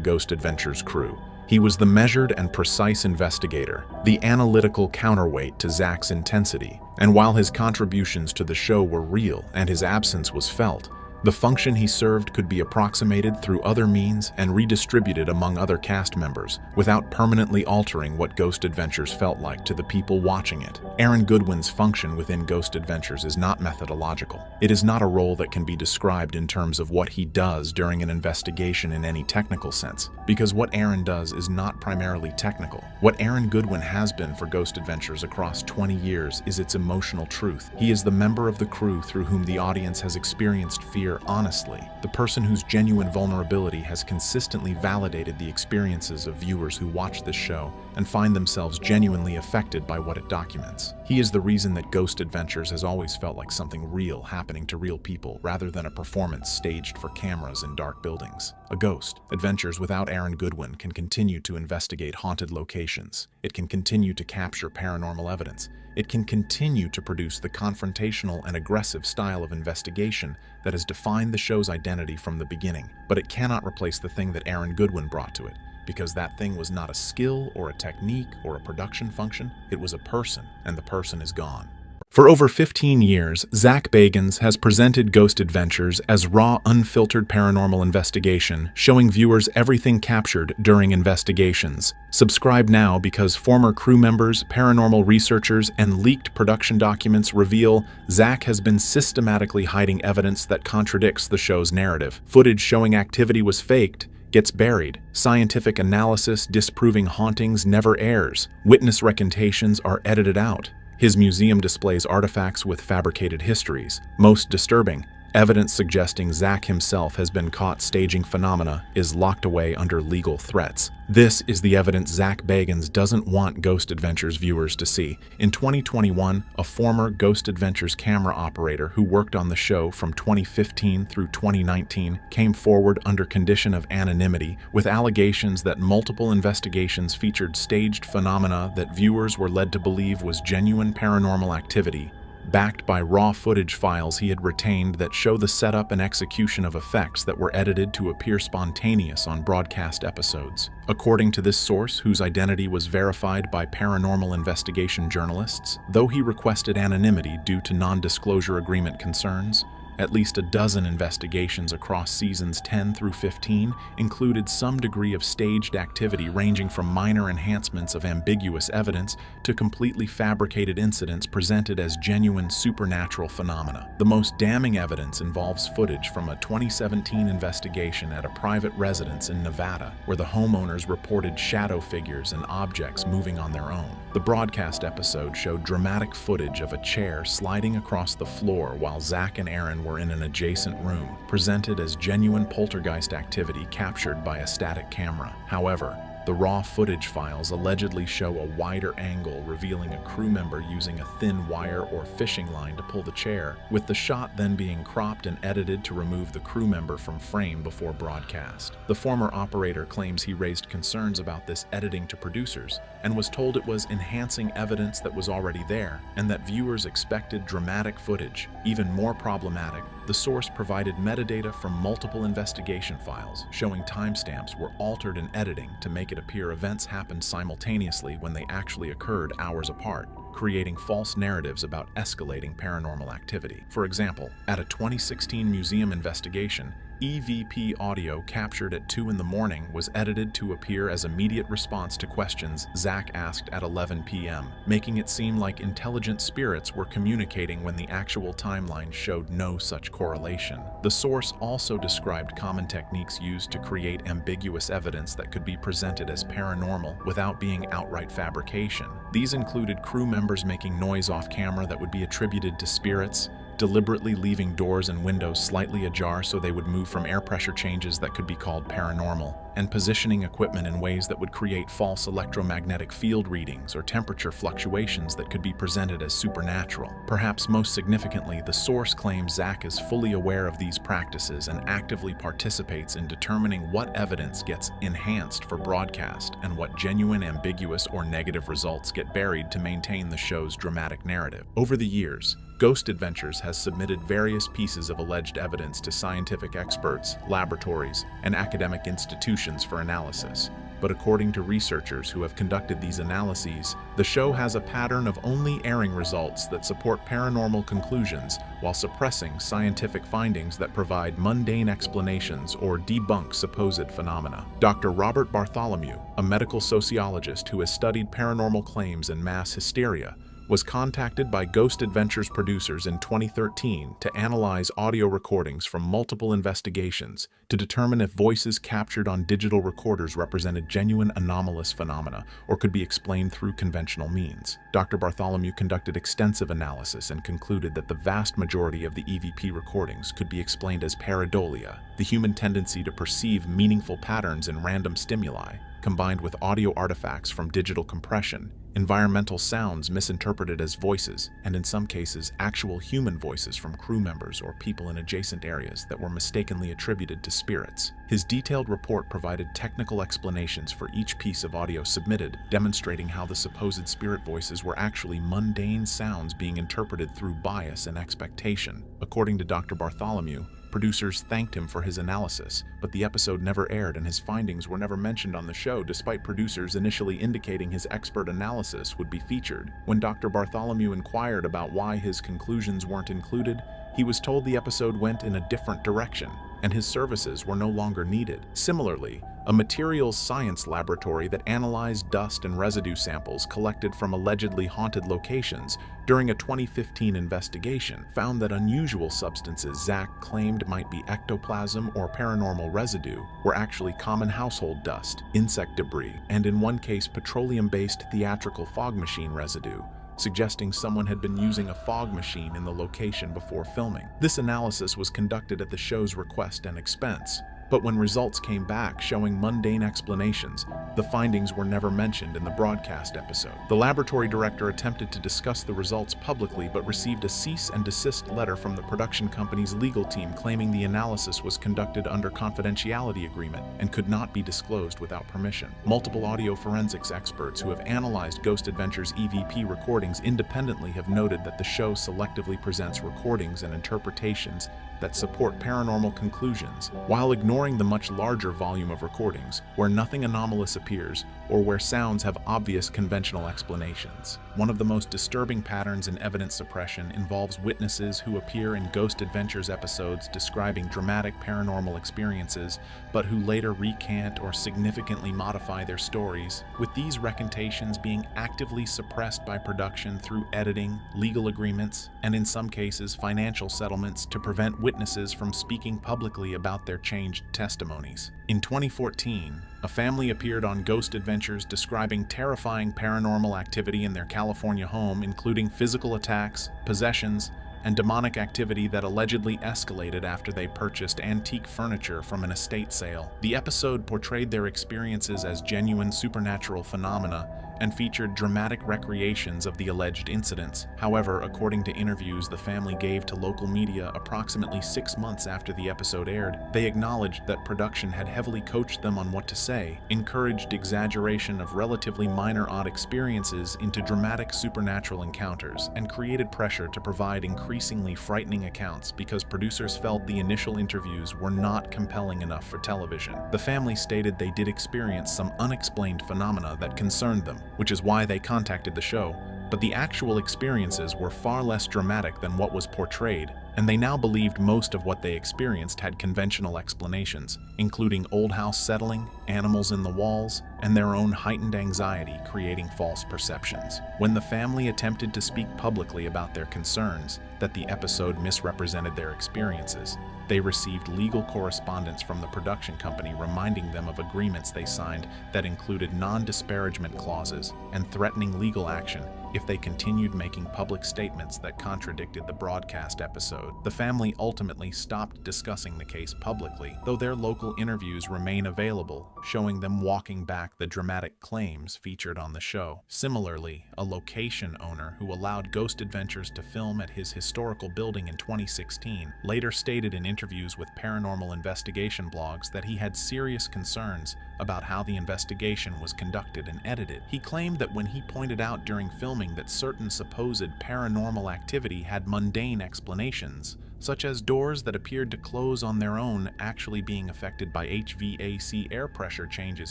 Ghost Adventures crew. He was the measured and precise investigator, the analytical counterweight to Zak's intensity, and while his contributions to the show were real and his absence was felt, the function he served could be approximated through other means and redistributed among other cast members without permanently altering what Ghost Adventures felt like to the people watching it. Aaron Goodwin's function within Ghost Adventures is not methodological. It is not a role that can be described in terms of what he does during an investigation in any technical sense, because what Aaron does is not primarily technical. What Aaron Goodwin has been for Ghost Adventures across 20 years is its emotional truth. He is the member of the crew through whom the audience has experienced fear honestly, the person whose genuine vulnerability has consistently validated the experiences of viewers who watch this show and find themselves genuinely affected by what it documents. He is the reason that Ghost Adventures has always felt like something real happening to real people rather than a performance staged for cameras in dark buildings. A Ghost Adventures without Aaron Goodwin can continue to investigate haunted locations. It can continue to capture paranormal evidence. It can continue to produce the confrontational and aggressive style of investigation that has defined the show's identity from the beginning. But it cannot replace the thing that Aaron Goodwin brought to it, because that thing was not a skill or a technique or a production function. It was a person, and the person is gone. For over 15 years, Zak Bagans has presented Ghost Adventures as raw, unfiltered paranormal investigation, showing viewers everything captured during investigations. Subscribe now because former crew members, paranormal researchers, and leaked production documents reveal Zak has been systematically hiding evidence that contradicts the show's narrative. Footage showing activity was faked gets buried. Scientific analysis disproving hauntings never airs. Witness recantations are edited out. His museum displays artifacts with fabricated histories. Most disturbing, evidence suggesting Zak himself has been caught staging phenomena is locked away under legal threats. This is the evidence Zak Bagans doesn't want Ghost Adventures viewers to see. In 2021, a former Ghost Adventures camera operator who worked on the show from 2015 through 2019 came forward under condition of anonymity with allegations that multiple investigations featured staged phenomena that viewers were led to believe was genuine paranormal activity, backed by raw footage files he had retained that show the setup and execution of effects that were edited to appear spontaneous on broadcast episodes. According to this source, whose identity was verified by paranormal investigation journalists, though he requested anonymity due to non-disclosure agreement concerns, at least a dozen investigations across seasons 10 through 15 included some degree of staged activity ranging from minor enhancements of ambiguous evidence to completely fabricated incidents presented as genuine supernatural phenomena. The most damning evidence involves footage from a 2017 investigation at a private residence in Nevada, where the homeowners reported shadow figures and objects moving on their own. The broadcast episode showed dramatic footage of a chair sliding across the floor while Zak and Aaron were in an adjacent room, presented as genuine poltergeist activity captured by a static camera. However, The raw footage files allegedly show a wider angle revealing a crew member using a thin wire or fishing line to pull the chair, with the shot then being cropped and edited to remove the crew member from frame before broadcast. The former operator claims he raised concerns about this editing to producers and was told it was enhancing evidence that was already there and that viewers expected dramatic footage. Even more problematic, the source provided metadata from multiple investigation files showing timestamps were altered in editing to make it appear events happened simultaneously when they actually occurred hours apart, creating false narratives about escalating paranormal activity. For example, at a 2016 museum investigation, EVP audio captured at 2 in the morning was edited to appear as immediate response to questions Zak asked at 11 p.m., making it seem like intelligent spirits were communicating when the actual timeline showed no such correlation. The source also described common techniques used to create ambiguous evidence that could be presented as paranormal without being outright fabrication. These included crew members making noise off camera that would be attributed to spirits, deliberately leaving doors and windows slightly ajar so they would move from air pressure changes that could be called paranormal, and positioning equipment in ways that would create false electromagnetic field readings or temperature fluctuations that could be presented as supernatural. Perhaps most significantly, the source claims Zak is fully aware of these practices and actively participates in determining what evidence gets enhanced for broadcast and what genuine, ambiguous, or negative results get buried to maintain the show's dramatic narrative. Over the years, Ghost Adventures has submitted various pieces of alleged evidence to scientific experts, laboratories, and academic institutions for analysis. But according to researchers who have conducted these analyses, the show has a pattern of only airing results that support paranormal conclusions while suppressing scientific findings that provide mundane explanations or debunk supposed phenomena. Dr. Robert Bartholomew, a medical sociologist who has studied paranormal claims and mass hysteria, was contacted by Ghost Adventures producers in 2013 to analyze audio recordings from multiple investigations to determine if voices captured on digital recorders represented genuine anomalous phenomena or could be explained through conventional means. Dr. Bartholomew conducted extensive analysis and concluded that the vast majority of the EVP recordings could be explained as pareidolia, the human tendency to perceive meaningful patterns in random stimuli, combined with audio artifacts from digital compression, environmental sounds misinterpreted as voices, and in some cases, actual human voices from crew members or people in adjacent areas that were mistakenly attributed to spirits. His detailed report provided technical explanations for each piece of audio submitted, demonstrating how the supposed spirit voices were actually mundane sounds being interpreted through bias and expectation. According to Dr. Bartholomew, producers thanked him for his analysis, but the episode never aired and his findings were never mentioned on the show despite producers initially indicating his expert analysis would be featured. When Dr. Bartholomew inquired about why his conclusions weren't included, he was told the episode went in a different direction and his services were no longer needed. Similarly, a materials science laboratory that analyzed dust and residue samples collected from allegedly haunted locations during a 2015 investigation found that unusual substances Zak claimed might be ectoplasm or paranormal residue were actually common household dust, insect debris, and in one case petroleum-based theatrical fog machine residue, suggesting someone had been using a fog machine in the location before filming. This analysis was conducted at the show's request and expense, but when results came back showing mundane explanations, the findings were never mentioned in the broadcast episode. The laboratory director attempted to discuss the results publicly but received a cease and desist letter from the production company's legal team claiming the analysis was conducted under confidentiality agreement and could not be disclosed without permission. Multiple audio forensics experts who have analyzed Ghost Adventures EVP recordings independently have noted that the show selectively presents recordings and interpretations that support paranormal conclusions, while ignoring the much larger volume of recordings where nothing anomalous appears or where sounds have obvious conventional explanations. One of the most disturbing patterns in evidence suppression involves witnesses who appear in Ghost Adventures episodes describing dramatic paranormal experiences, but who later recant or significantly modify their stories, with these recantations being actively suppressed by production through editing, legal agreements, and in some cases financial settlements to prevent witnesses from speaking publicly about their changed testimonies. In 2014, a family appeared on Ghost Adventures describing terrifying paranormal activity in their California home, including physical attacks, possessions, and demonic activity that allegedly escalated after they purchased antique furniture from an estate sale. The episode portrayed their experiences as genuine supernatural phenomena and featured dramatic recreations of the alleged incidents. However, according to interviews the family gave to local media approximately 6 months after the episode aired, they acknowledged that production had heavily coached them on what to say, encouraged exaggeration of relatively minor odd experiences into dramatic supernatural encounters, and created pressure to provide increasingly frightening accounts because producers felt the initial interviews were not compelling enough for television. The family stated they did experience some unexplained phenomena that concerned them, which is why they contacted the show, but the actual experiences were far less dramatic than what was portrayed, and they now believed most of what they experienced had conventional explanations, including old house settling, animals in the walls, and their own heightened anxiety creating false perceptions. When the family attempted to speak publicly about their concerns that the episode misrepresented their experiences, they received legal correspondence from the production company reminding them of agreements they signed that included non-disparagement clauses and threatening legal action if they continued making public statements that contradicted the broadcast episode. The family ultimately stopped discussing the case publicly, though their local interviews remain available, showing them walking back the dramatic claims featured on the show. Similarly, a location owner who allowed Ghost Adventures to film at his historical building in 2016 later stated in interviews with paranormal investigation blogs that he had serious concerns about how the investigation was conducted and edited. He claimed that when he pointed out during filming that certain supposed paranormal activity had mundane explanations, such as doors that appeared to close on their own actually being affected by HVAC air pressure changes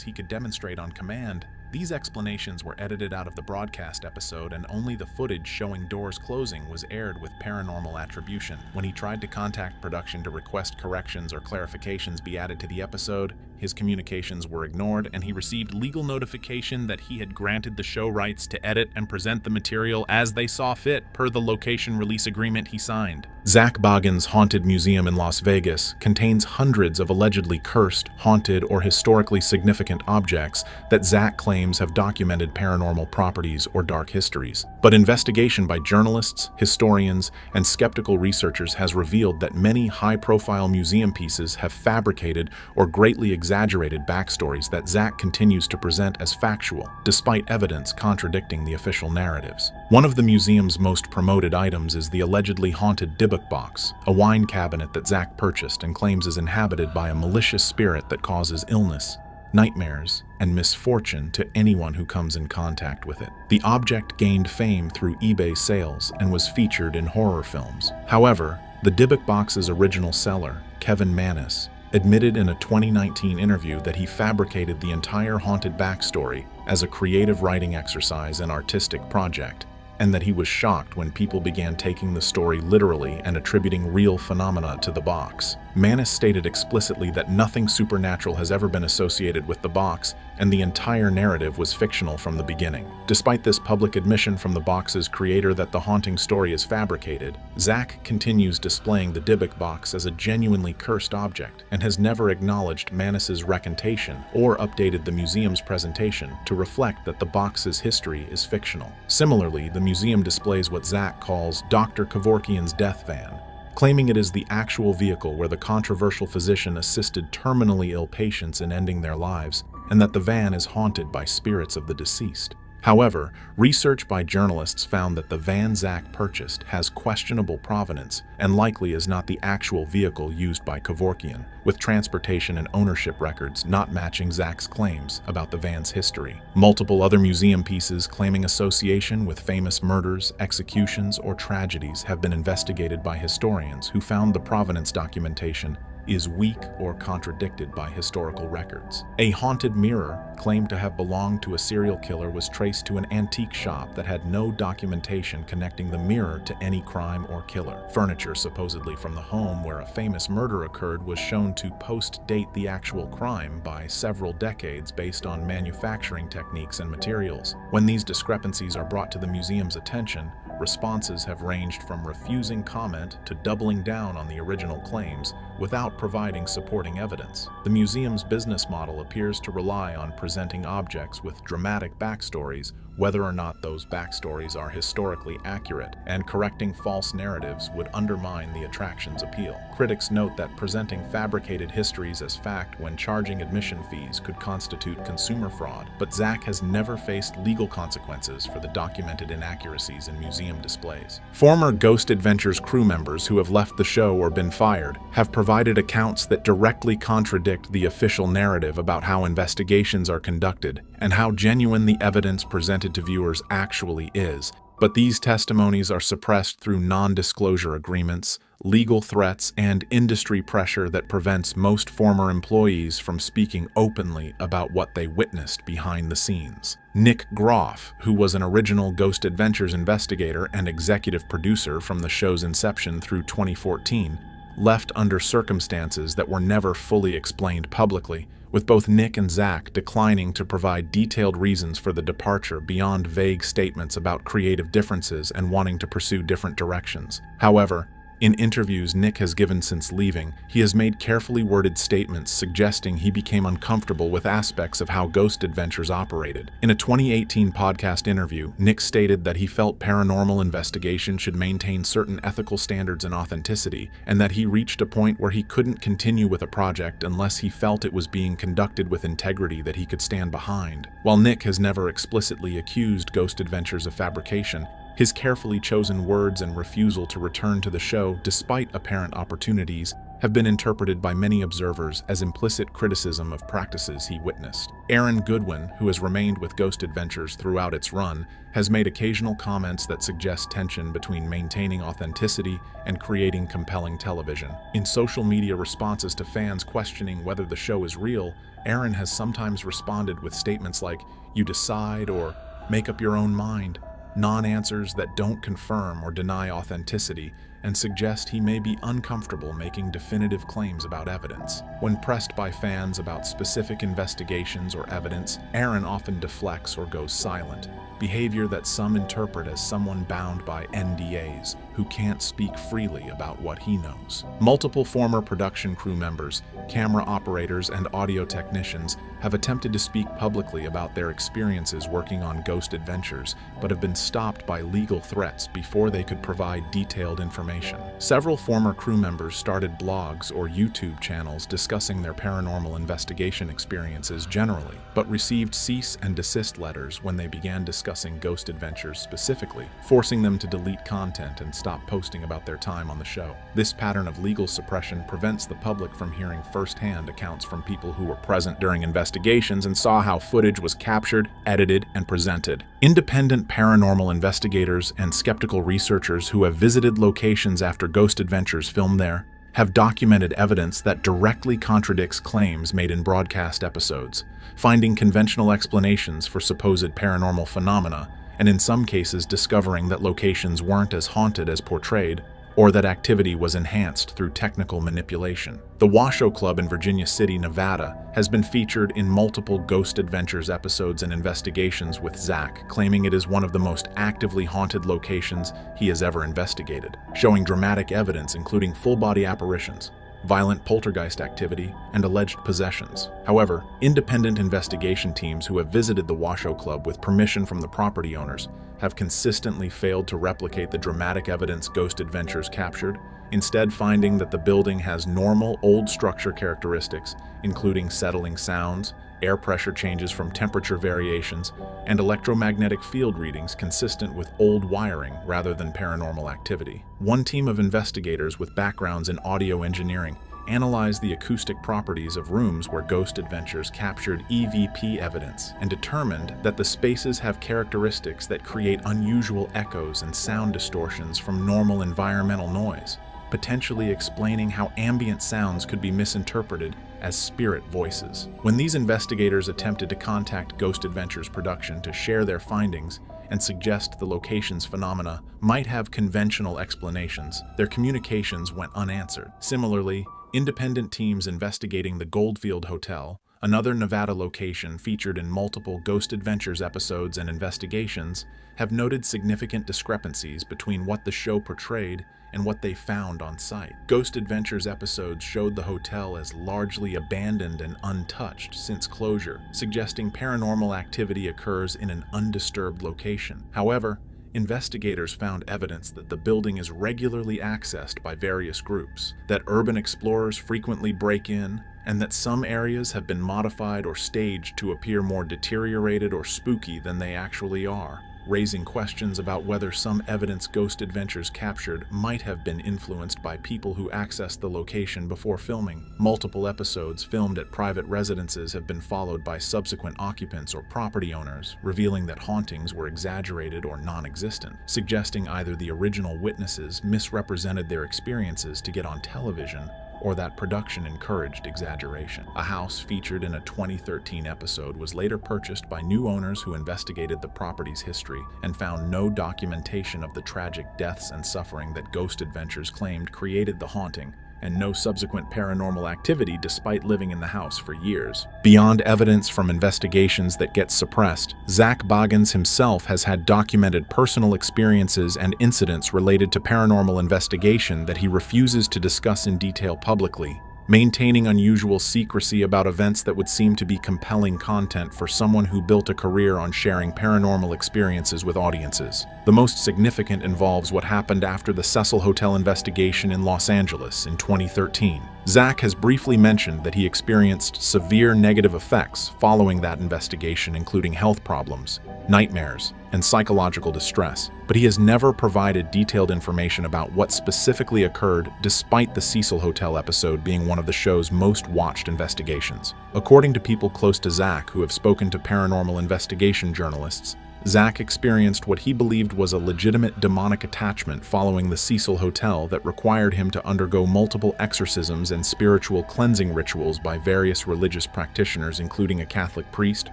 he could demonstrate on command, these explanations were edited out of the broadcast episode, and only the footage showing doors closing was aired with paranormal attribution. When he tried to contact production to request corrections or clarifications be added to the episode, his communications were ignored, and he received legal notification that he had granted the show rights to edit and present the material as they saw fit per the location release agreement he signed. Zak Bagans' Haunted Museum in Las Vegas contains hundreds of allegedly cursed, haunted, or historically significant objects that Zak claims have documented paranormal properties or dark histories. But investigation by journalists, historians, and skeptical researchers has revealed that many high-profile museum pieces have fabricated or greatly exaggerated backstories that Zak continues to present as factual, despite evidence contradicting the official narratives. One of the museum's most promoted items is the allegedly haunted Dybbuk box, a wine cabinet that Zak purchased and claims is inhabited by a malicious spirit that causes illness, nightmares, and misfortune to anyone who comes in contact with it. The object gained fame through eBay sales and was featured in horror films. However, the Dybbuk box's original seller, Kevin Mannis, admitted in a 2019 interview that he fabricated the entire haunted backstory as a creative writing exercise and artistic project, and that he was shocked when people began taking the story literally and attributing real phenomena to the box. Mannis stated explicitly that nothing supernatural has ever been associated with the box, and the entire narrative was fictional from the beginning. Despite this public admission from the box's creator that the haunting story is fabricated, Zak continues displaying the Dybbuk box as a genuinely cursed object and has never acknowledged Mannis's recantation or updated the museum's presentation to reflect that the box's history is fictional. Similarly, the museum displays what Zak calls Dr. Kevorkian's death van, claiming it is the actual vehicle where the controversial physician assisted terminally ill patients in ending their lives, and that the van is haunted by spirits of the deceased. However, research by journalists found that the van Zak purchased has questionable provenance and likely is not the actual vehicle used by Kevorkian, with transportation and ownership records not matching Zak's claims about the van's history. Multiple other museum pieces claiming association with famous murders, executions, or tragedies have been investigated by historians who found the provenance documentation is weak or contradicted by historical records. A haunted mirror claimed to have belonged to a serial killer was traced to an antique shop that had no documentation connecting the mirror to any crime or killer. Furniture supposedly from the home where a famous murder occurred was shown to post-date the actual crime by several decades based on manufacturing techniques and materials. When these discrepancies are brought to the museum's attention, responses have ranged from refusing comment to doubling down on the original claims without providing supporting evidence. The museum's business model appears to rely on presenting objects with dramatic backstories, whether or not those backstories are historically accurate, and correcting false narratives would undermine the attraction's appeal. Critics note that presenting fabricated histories as fact when charging admission fees could constitute consumer fraud, but Zak has never faced legal consequences for the documented inaccuracies in museum displays. Former Ghost Adventures crew members who have left the show or been fired have provided accounts that directly contradict the official narrative about how investigations are conducted and how genuine the evidence presented to viewers actually is. But these testimonies are suppressed through non-disclosure agreements, legal threats, and industry pressure that prevents most former employees from speaking openly about what they witnessed behind the scenes. Nick Groff, who was an original Ghost Adventures investigator and executive producer from the show's inception through 2014, left under circumstances that were never fully explained publicly, with both Nick and Zak declining to provide detailed reasons for the departure beyond vague statements about creative differences and wanting to pursue different directions. However, in interviews Nick has given since leaving, he has made carefully worded statements suggesting he became uncomfortable with aspects of how Ghost Adventures operated. In a 2018 podcast interview, Nick stated that he felt paranormal investigation should maintain certain ethical standards and authenticity, and that he reached a point where he couldn't continue with a project unless he felt it was being conducted with integrity that he could stand behind. While Nick has never explicitly accused Ghost Adventures of fabrication, his carefully chosen words and refusal to return to the show despite apparent opportunities have been interpreted by many observers as implicit criticism of practices he witnessed. Aaron Goodwin, who has remained with Ghost Adventures throughout its run, has made occasional comments that suggest tension between maintaining authenticity and creating compelling television. In social media responses to fans questioning whether the show is real, Aaron has sometimes responded with statements like, "You decide," or "Make up your own mind," non-answers that don't confirm or deny authenticity and suggest he may be uncomfortable making definitive claims about evidence. When pressed by fans about specific investigations or evidence, Aaron often deflects or goes silent, behavior that some interpret as someone bound by NDAs who can't speak freely about what he knows. Multiple former production crew members, camera operators, and audio technicians have attempted to speak publicly about their experiences working on Ghost Adventures, but have been stopped by legal threats before they could provide detailed information. Several former crew members started blogs or YouTube channels discussing their paranormal investigation experiences generally, but received cease and desist letters when they began discussing Ghost Adventures specifically, forcing them to delete content and stop posting about their time on the show. This pattern of legal suppression prevents the public from hearing first-hand accounts from people who were present during investigations and saw how footage was captured, edited, and presented. Independent paranormal investigators and skeptical researchers who have visited locations after Ghost Adventures filmed there have documented evidence that directly contradicts claims made in broadcast episodes, finding conventional explanations for supposed paranormal phenomena, and in some cases discovering that locations weren't as haunted as portrayed, or that activity was enhanced through technical manipulation. The Washoe Club in Virginia City, Nevada, has been featured in multiple Ghost Adventures episodes and investigations, with Zak claiming it is one of the most actively haunted locations he has ever investigated, showing dramatic evidence including full-body apparitions, violent poltergeist activity, and alleged possessions. However, independent investigation teams who have visited the Washoe Club with permission from the property owners have consistently failed to replicate the dramatic evidence Ghost Adventures captured, instead finding that the building has normal old structure characteristics, including settling sounds, air pressure changes from temperature variations, and electromagnetic field readings consistent with old wiring rather than paranormal activity. One team of investigators with backgrounds in audio engineering analyzed the acoustic properties of rooms where Ghost Adventures captured EVP evidence and determined that the spaces have characteristics that create unusual echoes and sound distortions from normal environmental noise, potentially explaining how ambient sounds could be misinterpreted as spirit voices. When these investigators attempted to contact Ghost Adventures production to share their findings and suggest the location's phenomena might have conventional explanations, their communications went unanswered. Similarly, independent teams investigating the Goldfield Hotel, another Nevada location featured in multiple Ghost Adventures episodes and investigations, have noted significant discrepancies between what the show portrayed and what they found on site. Ghost Adventures episodes showed the hotel as largely abandoned and untouched since closure, suggesting paranormal activity occurs in an undisturbed location. However, investigators found evidence that the building is regularly accessed by various groups, that urban explorers frequently break in, and that some areas have been modified or staged to appear more deteriorated or spooky than they actually are, raising questions about whether some evidence Ghost Adventures captured might have been influenced by people who accessed the location before filming. Multiple episodes filmed at private residences have been followed by subsequent occupants or property owners, revealing that hauntings were exaggerated or non-existent, suggesting either the original witnesses misrepresented their experiences to get on television, or that production encouraged exaggeration. A house featured in a 2013 episode was later purchased by new owners who investigated the property's history and found no documentation of the tragic deaths and suffering that Ghost Adventures claimed created the haunting, and no subsequent paranormal activity despite living in the house for years. Beyond evidence from investigations that get suppressed, Zak Bagans himself has had documented personal experiences and incidents related to paranormal investigation that he refuses to discuss in detail publicly, maintaining unusual secrecy about events that would seem to be compelling content for someone who built a career on sharing paranormal experiences with audiences. The most significant involves what happened after the Cecil Hotel investigation in Los Angeles in 2013. Zak has briefly mentioned that he experienced severe negative effects following that investigation, including health problems, nightmares, and psychological distress, but he has never provided detailed information about what specifically occurred despite the Cecil Hotel episode being one of the show's most watched investigations. According to people close to Zak who have spoken to paranormal investigation journalists, Zak experienced what he believed was a legitimate demonic attachment following the Cecil Hotel that required him to undergo multiple exorcisms and spiritual cleansing rituals by various religious practitioners, including a Catholic priest,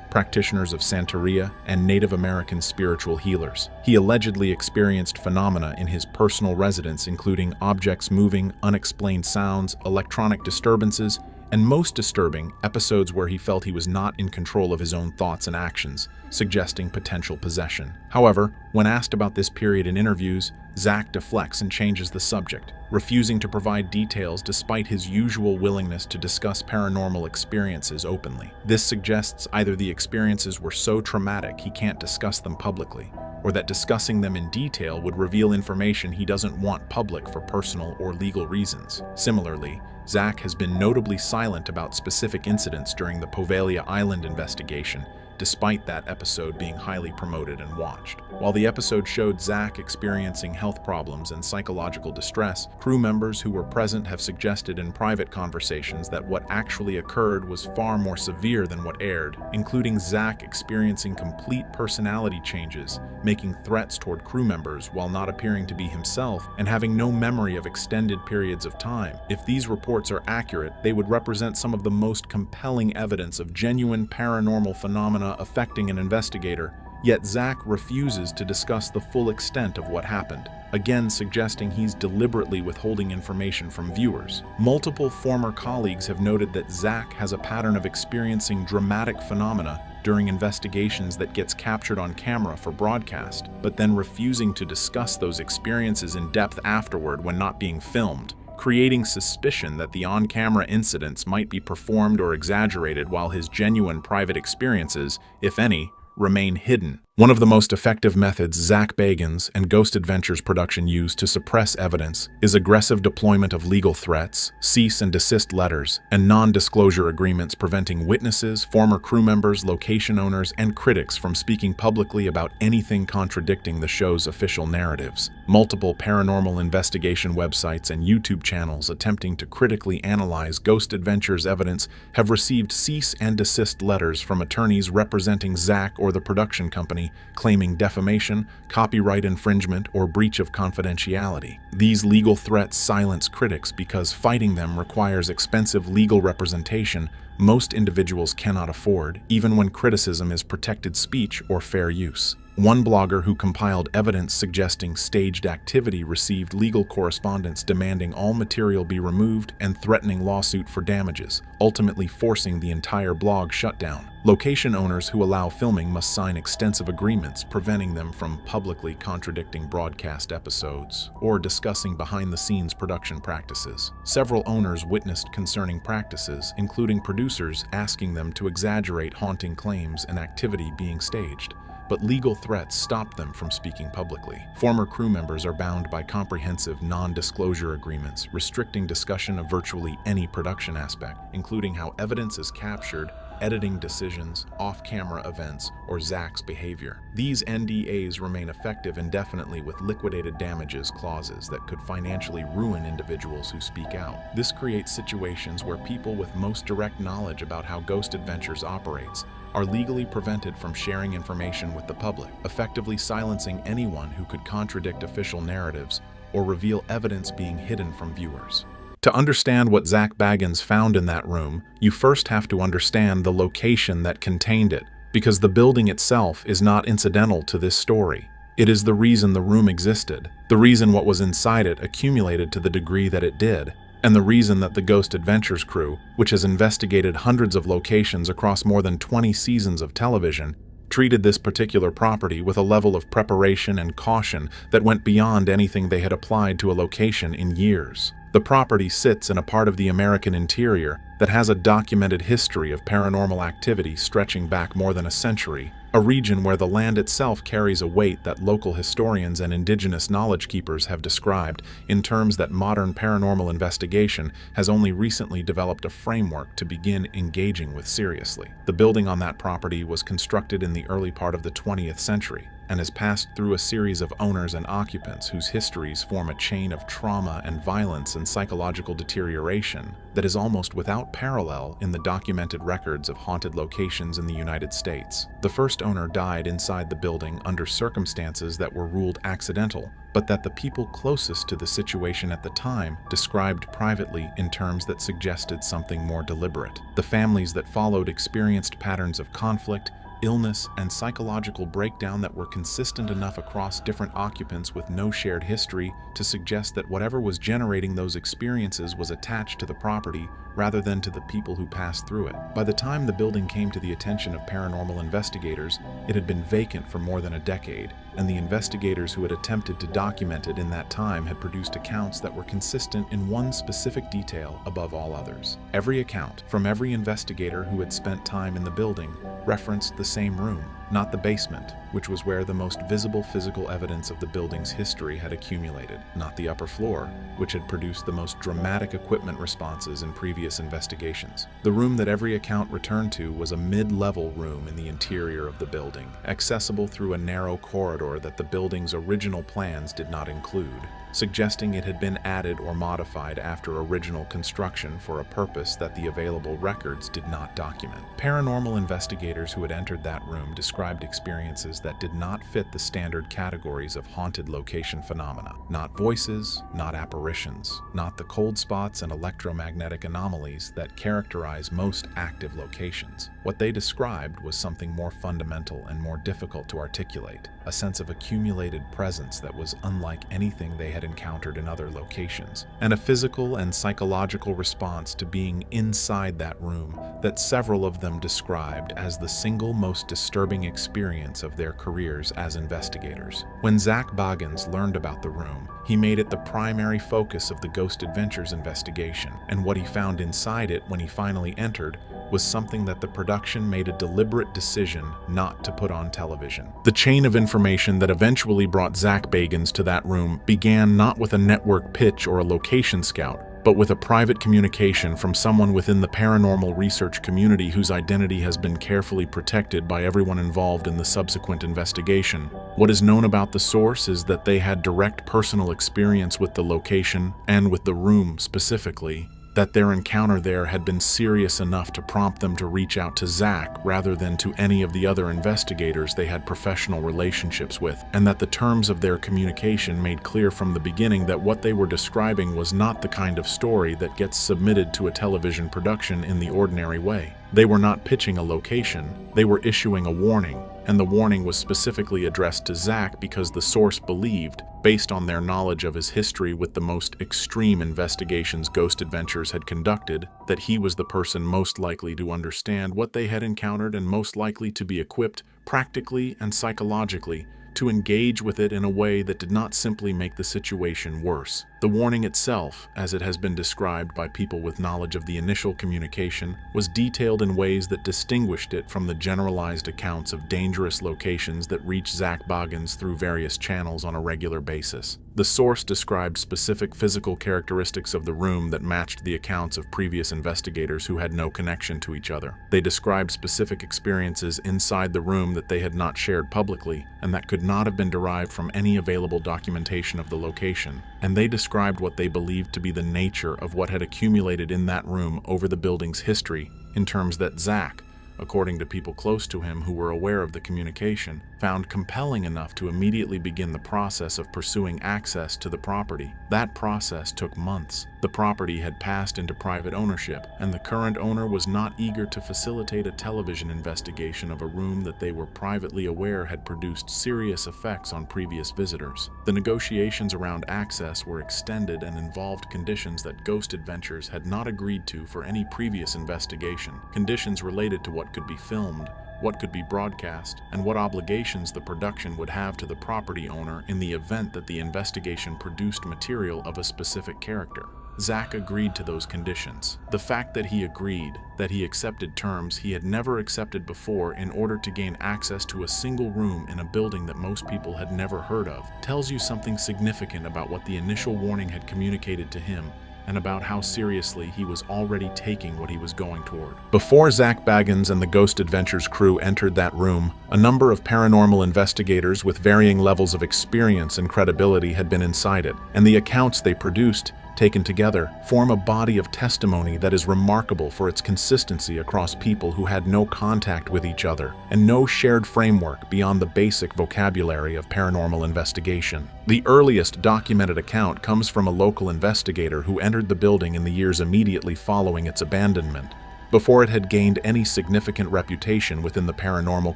practitioners of Santeria, and Native American spiritual healers. He allegedly experienced phenomena in his personal residence, including objects moving, unexplained sounds, electronic disturbances, and most disturbing, episodes where he felt he was not in control of his own thoughts and actions, suggesting potential possession. However, when asked about this period in interviews, Zak deflects and changes the subject, refusing to provide details despite his usual willingness to discuss paranormal experiences openly. This suggests either the experiences were so traumatic he can't discuss them publicly, or that discussing them in detail would reveal information he doesn't want public for personal or legal reasons. Similarly, Zak has been notably silent about specific incidents during the Poveglia Island investigation, despite that episode being highly promoted and watched. While the episode showed Zak experiencing health problems and psychological distress, crew members who were present have suggested in private conversations that what actually occurred was far more severe than what aired, including Zak experiencing complete personality changes, making threats toward crew members while not appearing to be himself, and having no memory of extended periods of time. If these reports are accurate, they would represent some of the most compelling evidence of genuine paranormal phenomena affecting an investigator, yet Zak refuses to discuss the full extent of what happened, again suggesting he's deliberately withholding information from viewers. Multiple former colleagues have noted that Zak has a pattern of experiencing dramatic phenomena during investigations that gets captured on camera for broadcast, but then refusing to discuss those experiences in depth afterward when not being filmed, creating suspicion that the on-camera incidents might be performed or exaggerated while his genuine private experiences, if any, remain hidden. One of the most effective methods Zak Bagans and Ghost Adventures production use to suppress evidence is aggressive deployment of legal threats, cease and desist letters, and non-disclosure agreements preventing witnesses, former crew members, location owners, and critics from speaking publicly about anything contradicting the show's official narratives. Multiple paranormal investigation websites and YouTube channels attempting to critically analyze Ghost Adventures evidence have received cease and desist letters from attorneys representing Zak or the production company, claiming defamation, copyright infringement, or breach of confidentiality. These legal threats silence critics because fighting them requires expensive legal representation most individuals cannot afford, even when criticism is protected speech or fair use. One blogger who compiled evidence suggesting staged activity received legal correspondence demanding all material be removed and threatening lawsuit for damages, ultimately forcing the entire blog shut down. Location owners who allow filming must sign extensive agreements preventing them from publicly contradicting broadcast episodes or discussing behind-the-scenes production practices. Several owners witnessed concerning practices, including producers asking them to exaggerate haunting claims and activity being staged, but legal threats stopped them from speaking publicly. Former crew members are bound by comprehensive non-disclosure agreements restricting discussion of virtually any production aspect, including how evidence is captured, editing decisions, off-camera events, or Zak's behavior. These NDAs remain effective indefinitely with liquidated damages clauses that could financially ruin individuals who speak out. This creates situations where people with most direct knowledge about how Ghost Adventures operates are legally prevented from sharing information with the public, effectively silencing anyone who could contradict official narratives or reveal evidence being hidden from viewers. To understand what Zak Bagans found in that room, you first have to understand the location that contained it, because the building itself is not incidental to this story. It is the reason the room existed, the reason what was inside it accumulated to the degree that it did, and the reason that the Ghost Adventures crew, which has investigated hundreds of locations across more than 20 seasons of television, treated this particular property with a level of preparation and caution that went beyond anything they had applied to a location in years. The property sits in a part of the American interior that has a documented history of paranormal activity stretching back more than a century, a region where the land itself carries a weight that local historians and indigenous knowledge keepers have described in terms that modern paranormal investigation has only recently developed a framework to begin engaging with seriously. The building on that property was constructed in the early part of the 20th century and has passed through a series of owners and occupants whose histories form a chain of trauma and violence and psychological deterioration that is almost without parallel in the documented records of haunted locations in the United States. The first owner died inside the building under circumstances that were ruled accidental, but that the people closest to the situation at the time described privately in terms that suggested something more deliberate. The families that followed experienced patterns of conflict, illness, and psychological breakdown that were consistent enough across different occupants with no shared history to suggest that whatever was generating those experiences was attached to the property rather than to the people who passed through it. By the time the building came to the attention of paranormal investigators, it had been vacant for more than a decade, and the investigators who had attempted to document it in that time had produced accounts that were consistent in one specific detail above all others. Every account from every investigator who had spent time in the building referenced the same room, not the basement, which was where the most visible physical evidence of the building's history had accumulated, not the upper floor, which had produced the most dramatic equipment responses in previous investigations. The room that every account returned to was a mid-level room in the interior of the building, accessible through a narrow corridor that the building's original plans did not include, suggesting it had been added or modified after original construction for a purpose that the available records did not document. Paranormal investigators who had entered that room described experiences that did not fit the standard categories of haunted location phenomena. Not voices, not apparitions, not the cold spots and electromagnetic anomalies that characterize most active locations. What they described was something more fundamental and more difficult to articulate, a sense of accumulated presence that was unlike anything they had encountered in other locations, and a physical and psychological response to being inside that room that several of them described as the single most disturbing experience of their careers as investigators. When Zak Bagans learned about the room, he made it the primary focus of the Ghost Adventures investigation, and what he found inside it when he finally entered was something that the production made a deliberate decision not to put on television. The chain of information that eventually brought Zak Bagans to that room began not with a network pitch or a location scout, but with a private communication from someone within the paranormal research community whose identity has been carefully protected by everyone involved in the subsequent investigation. What is known about the source is that they had direct personal experience with the location and with the room specifically, that their encounter there had been serious enough to prompt them to reach out to Zak rather than to any of the other investigators they had professional relationships with, and that the terms of their communication made clear from the beginning that what they were describing was not the kind of story that gets submitted to a television production in the ordinary way. They were not pitching a location, they were issuing a warning, and the warning was specifically addressed to Zak because the source believed, based on their knowledge of his history with the most extreme investigations Ghost Adventures had conducted, that he was the person most likely to understand what they had encountered and most likely to be equipped, practically and psychologically, to engage with it in a way that did not simply make the situation worse. The warning itself, as it has been described by people with knowledge of the initial communication, was detailed in ways that distinguished it from the generalized accounts of dangerous locations that reach Zak Bagans through various channels on a regular basis. The source described specific physical characteristics of the room that matched the accounts of previous investigators who had no connection to each other. They described specific experiences inside the room that they had not shared publicly and that could not have been derived from any available documentation of the location. And they described what they believed to be the nature of what had accumulated in that room over the building's history in terms that Zak, according to people close to him who were aware of the communication, found compelling enough to immediately begin the process of pursuing access to the property. That process took months. The property had passed into private ownership, and the current owner was not eager to facilitate a television investigation of a room that they were privately aware had produced serious effects on previous visitors. The negotiations around access were extended and involved conditions that Ghost Adventures had not agreed to for any previous investigation, conditions related to what could be filmed, what could be broadcast, and what obligations the production would have to the property owner in the event that the investigation produced material of a specific character. Zak agreed to those conditions. The fact that he agreed, that he accepted terms he had never accepted before in order to gain access to a single room in a building that most people had never heard of, tells you something significant about what the initial warning had communicated to him, and about how seriously he was already taking what he was going toward. Before Zak Bagans and the Ghost Adventures crew entered that room, a number of paranormal investigators with varying levels of experience and credibility had been inside it, and the accounts they produced, taken together, form a body of testimony that is remarkable for its consistency across people who had no contact with each other and no shared framework beyond the basic vocabulary of paranormal investigation. The earliest documented account comes from a local investigator who entered the building in the years immediately following its abandonment, before it had gained any significant reputation within the paranormal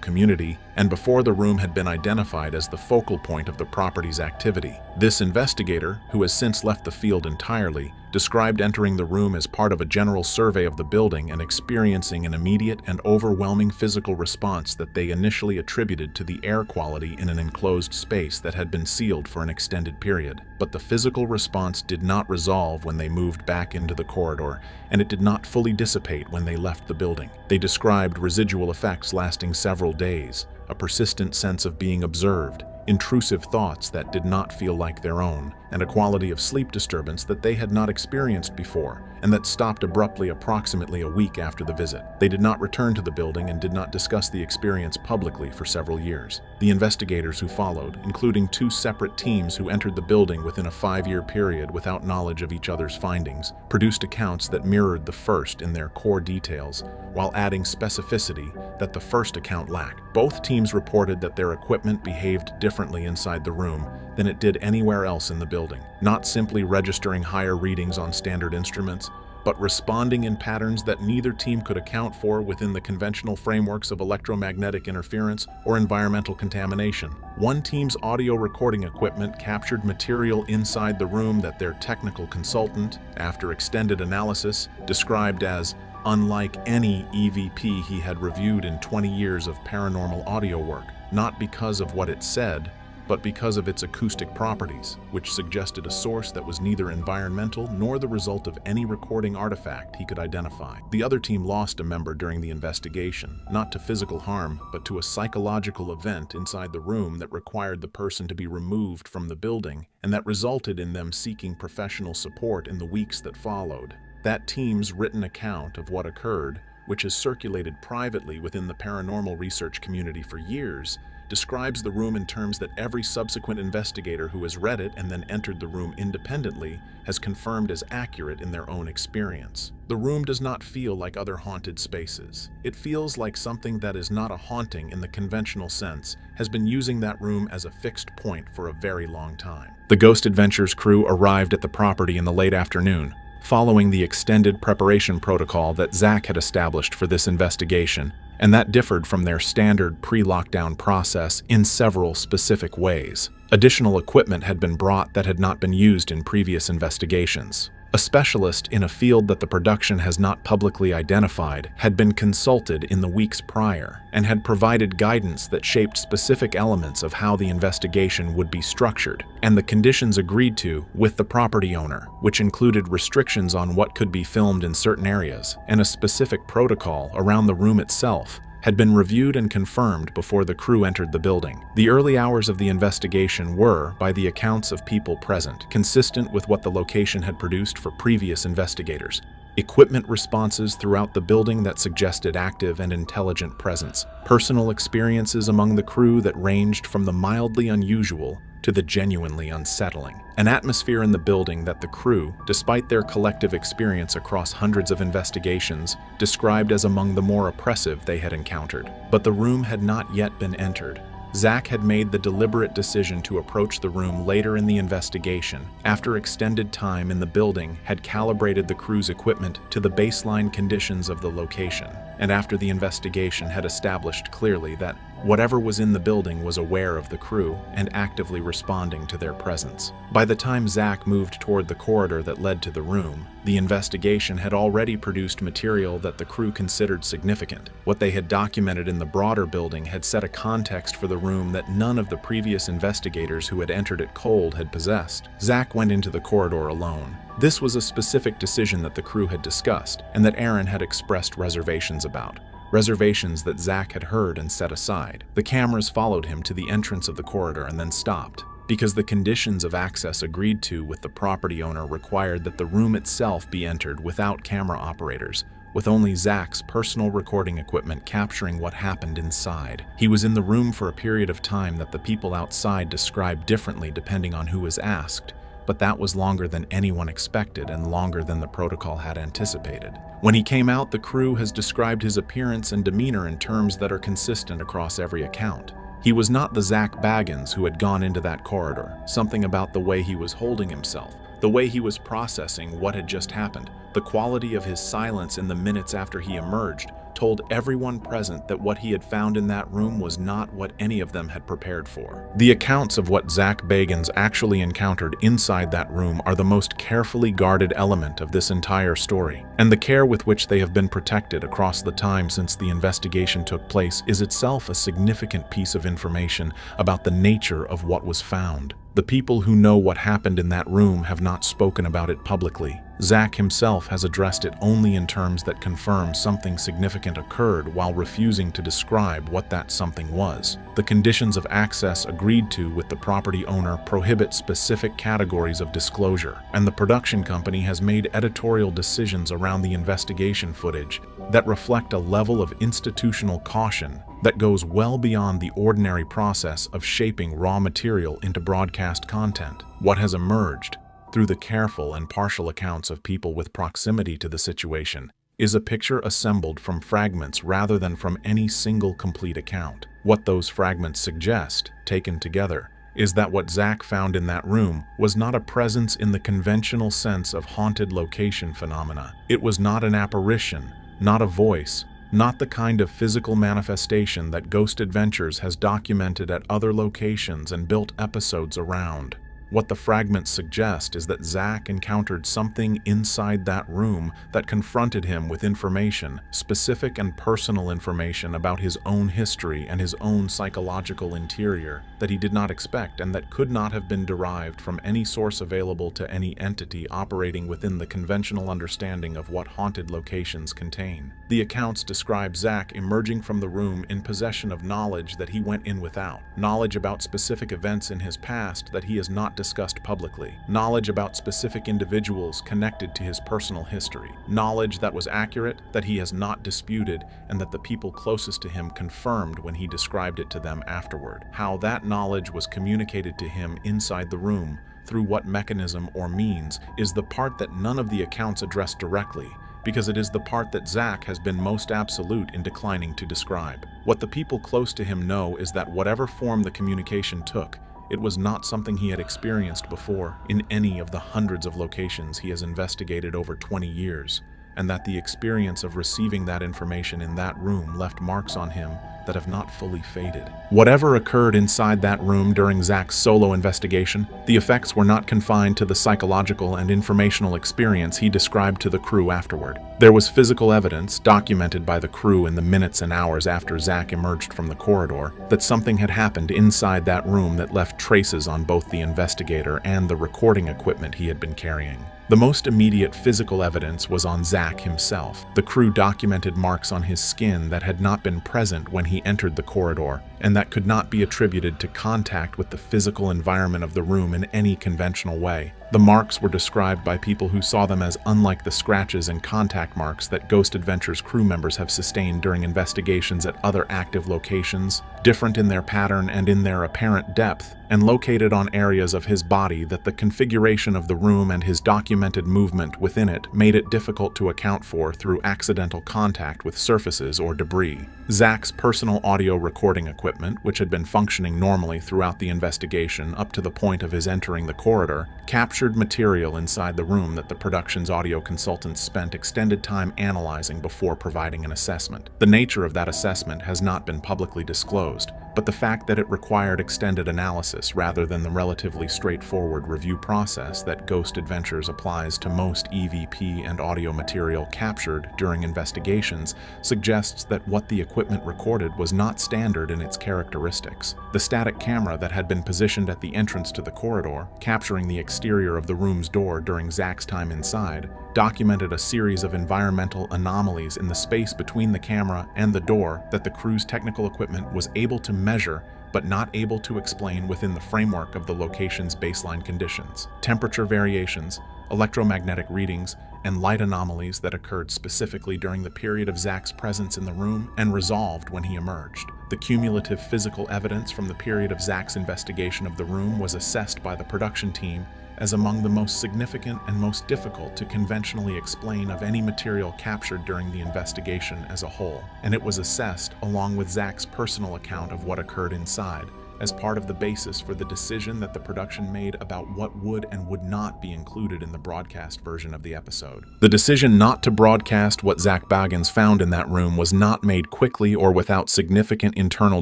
community, and before the room had been identified as the focal point of the property's activity. This investigator, who has since left the field entirely, described entering the room as part of a general survey of the building and experiencing an immediate and overwhelming physical response that they initially attributed to the air quality in an enclosed space that had been sealed for an extended period. But the physical response did not resolve when they moved back into the corridor, and it did not fully dissipate when they left the building. They described residual effects lasting several days, a persistent sense of being observed, intrusive thoughts that did not feel like their own, and a quality of sleep disturbance that they had not experienced before, and that stopped abruptly approximately a week after the visit. They did not return to the building and did not discuss the experience publicly for several years. The investigators who followed, including two separate teams who entered the building within a 5-year period without knowledge of each other's findings, produced accounts that mirrored the first in their core details, while adding specificity that the first account lacked. Both teams reported that their equipment behaved differently inside the room than it did anywhere else in the building, not simply registering higher readings on standard instruments, but responding in patterns that neither team could account for within the conventional frameworks of electromagnetic interference or environmental contamination. One team's audio recording equipment captured material inside the room that their technical consultant, after extended analysis, described as unlike any EVP he had reviewed in 20 years of paranormal audio work, not because of what it said, but because of its acoustic properties, which suggested a source that was neither environmental nor the result of any recording artifact he could identify. The other team lost a member during the investigation, not to physical harm, but to a psychological event inside the room that required the person to be removed from the building, and that resulted in them seeking professional support in the weeks that followed. That team's written account of what occurred, which has circulated privately within the paranormal research community for years, describes the room in terms that every subsequent investigator who has read it and then entered the room independently has confirmed as accurate in their own experience. The room does not feel like other haunted spaces. It feels like something that is not a haunting in the conventional sense has been using that room as a fixed point for a very long time. The Ghost Adventures crew arrived at the property in the late afternoon, following the extended preparation protocol that Zak had established for this investigation. and that differed from their standard pre-lockdown process in several specific ways. Additional equipment had been brought that had not been used in previous investigations. A specialist in a field that the production has not publicly identified had been consulted in the weeks prior and had provided guidance that shaped specific elements of how the investigation would be structured, and the conditions agreed to with the property owner, which included restrictions on what could be filmed in certain areas and a specific protocol around the room itself, had been reviewed and confirmed before the crew entered the building. The early hours of the investigation were, by the accounts of people present, consistent with what the location had produced for previous investigators. Equipment responses throughout the building that suggested active and intelligent presence. Personal experiences among the crew that ranged from the mildly unusual to the genuinely unsettling. An atmosphere in the building that the crew, despite their collective experience across hundreds of investigations, described as among the more oppressive they had encountered. But the room had not yet been entered. Zak had made the deliberate decision to approach the room later in the investigation, after extended time in the building had calibrated the crew's equipment to the baseline conditions of the location, and after the investigation had established clearly that whatever was in the building was aware of the crew and actively responding to their presence. By the time Zak moved toward the corridor that led to the room, the investigation had already produced material that the crew considered significant. What they had documented in the broader building had set a context for the room that none of the previous investigators who had entered it cold had possessed. Zak went into the corridor alone. This was a specific decision that the crew had discussed and that Aaron had expressed reservations about. Reservations that Zak had heard and set aside. The cameras followed him to the entrance of the corridor and then stopped, because the conditions of access agreed to with the property owner required that the room itself be entered without camera operators, with only Zak's personal recording equipment capturing what happened inside. He was in the room for a period of time that the people outside described differently depending on who was asked, but that was longer than anyone expected and longer than the protocol had anticipated. When he came out, the crew has described his appearance and demeanor in terms that are consistent across every account. He was not the Zak Bagans who had gone into that corridor. Something about the way he was holding himself, the way he was processing what had just happened, the quality of his silence in the minutes after he emerged, told everyone present that what he had found in that room was not what any of them had prepared for. The accounts of what Zak Bagans actually encountered inside that room are the most carefully guarded element of this entire story, and the care with which they have been protected across the time since the investigation took place is itself a significant piece of information about the nature of what was found. The people who know what happened in that room have not spoken about it publicly. Zak himself has addressed it only in terms that confirm something significant occurred while refusing to describe what that something was. The conditions of access agreed to with the property owner prohibit specific categories of disclosure, and the production company has made editorial decisions around the investigation footage that reflect a level of institutional caution that goes well beyond the ordinary process of shaping raw material into broadcast content. What has emerged, through the careful and partial accounts of people with proximity to the situation, is a picture assembled from fragments rather than from any single complete account. What those fragments suggest, taken together, is that what Zak found in that room was not a presence in the conventional sense of haunted location phenomena. It was not an apparition, not a voice, not the kind of physical manifestation that Ghost Adventures has documented at other locations and built episodes around. What the fragments suggest is that Zak encountered something inside that room that confronted him with information, specific and personal information about his own history and his own psychological interior that he did not expect and that could not have been derived from any source available to any entity operating within the conventional understanding of what haunted locations contain. The accounts describe Zak emerging from the room in possession of knowledge that he went in without, knowledge about specific events in his past that he has not discussed publicly, knowledge about specific individuals connected to his personal history, knowledge that was accurate, that he has not disputed, and that the people closest to him confirmed when he described it to them afterward. How that knowledge was communicated to him inside the room, through what mechanism or means, is the part that none of the accounts address directly, because it is the part that Zak has been most absolute in declining to describe. What the people close to him know is that whatever form the communication took, it was not something he had experienced before in any of the hundreds of locations he has investigated over 20 years. and that the experience of receiving that information in that room left marks on him that have not fully faded. Whatever occurred inside that room during Zak's solo investigation, the effects were not confined to the psychological and informational experience he described to the crew afterward. There was physical evidence, documented by the crew in the minutes and hours after Zak emerged from the corridor, that something had happened inside that room that left traces on both the investigator and the recording equipment he had been carrying. The most immediate physical evidence was on Zak himself. The crew documented marks on his skin that had not been present when he entered the corridor, and that could not be attributed to contact with the physical environment of the room in any conventional way. The marks were described by people who saw them as unlike the scratches and contact marks that Ghost Adventures crew members have sustained during investigations at other active locations, different in their pattern and in their apparent depth, and located on areas of his body that the configuration of the room and his documented movement within it made it difficult to account for through accidental contact with surfaces or debris. Zak's personal audio recording equipment, which had been functioning normally throughout the investigation up to the point of his entering the corridor, captured material inside the room that the production's audio consultants spent extended time analyzing before providing an assessment. The nature of that assessment has not been publicly disclosed, but the fact that it required extended analysis rather than the relatively straightforward review process that Ghost Adventures applies to most EVP and audio material captured during investigations suggests that what the equipment recorded was not standard in its characteristics. The static camera that had been positioned at the entrance to the corridor, capturing the exterior of the room's door during Zak's time inside, documented a series of environmental anomalies in the space between the camera and the door that the crew's technical equipment was able to measure but not able to explain within the framework of the location's baseline conditions. Temperature variations, electromagnetic readings, and light anomalies that occurred specifically during the period of Zak's presence in the room and resolved when he emerged. The cumulative physical evidence from the period of Zak's investigation of the room was assessed by the production team as among the most significant and most difficult to conventionally explain of any material captured during the investigation as a whole, and it was assessed along with Zak's personal account of what occurred inside as part of the basis for the decision that the production made about what would and would not be included in the broadcast version of the episode. The decision not to broadcast what Zak Bagans found in that room was not made quickly or without significant internal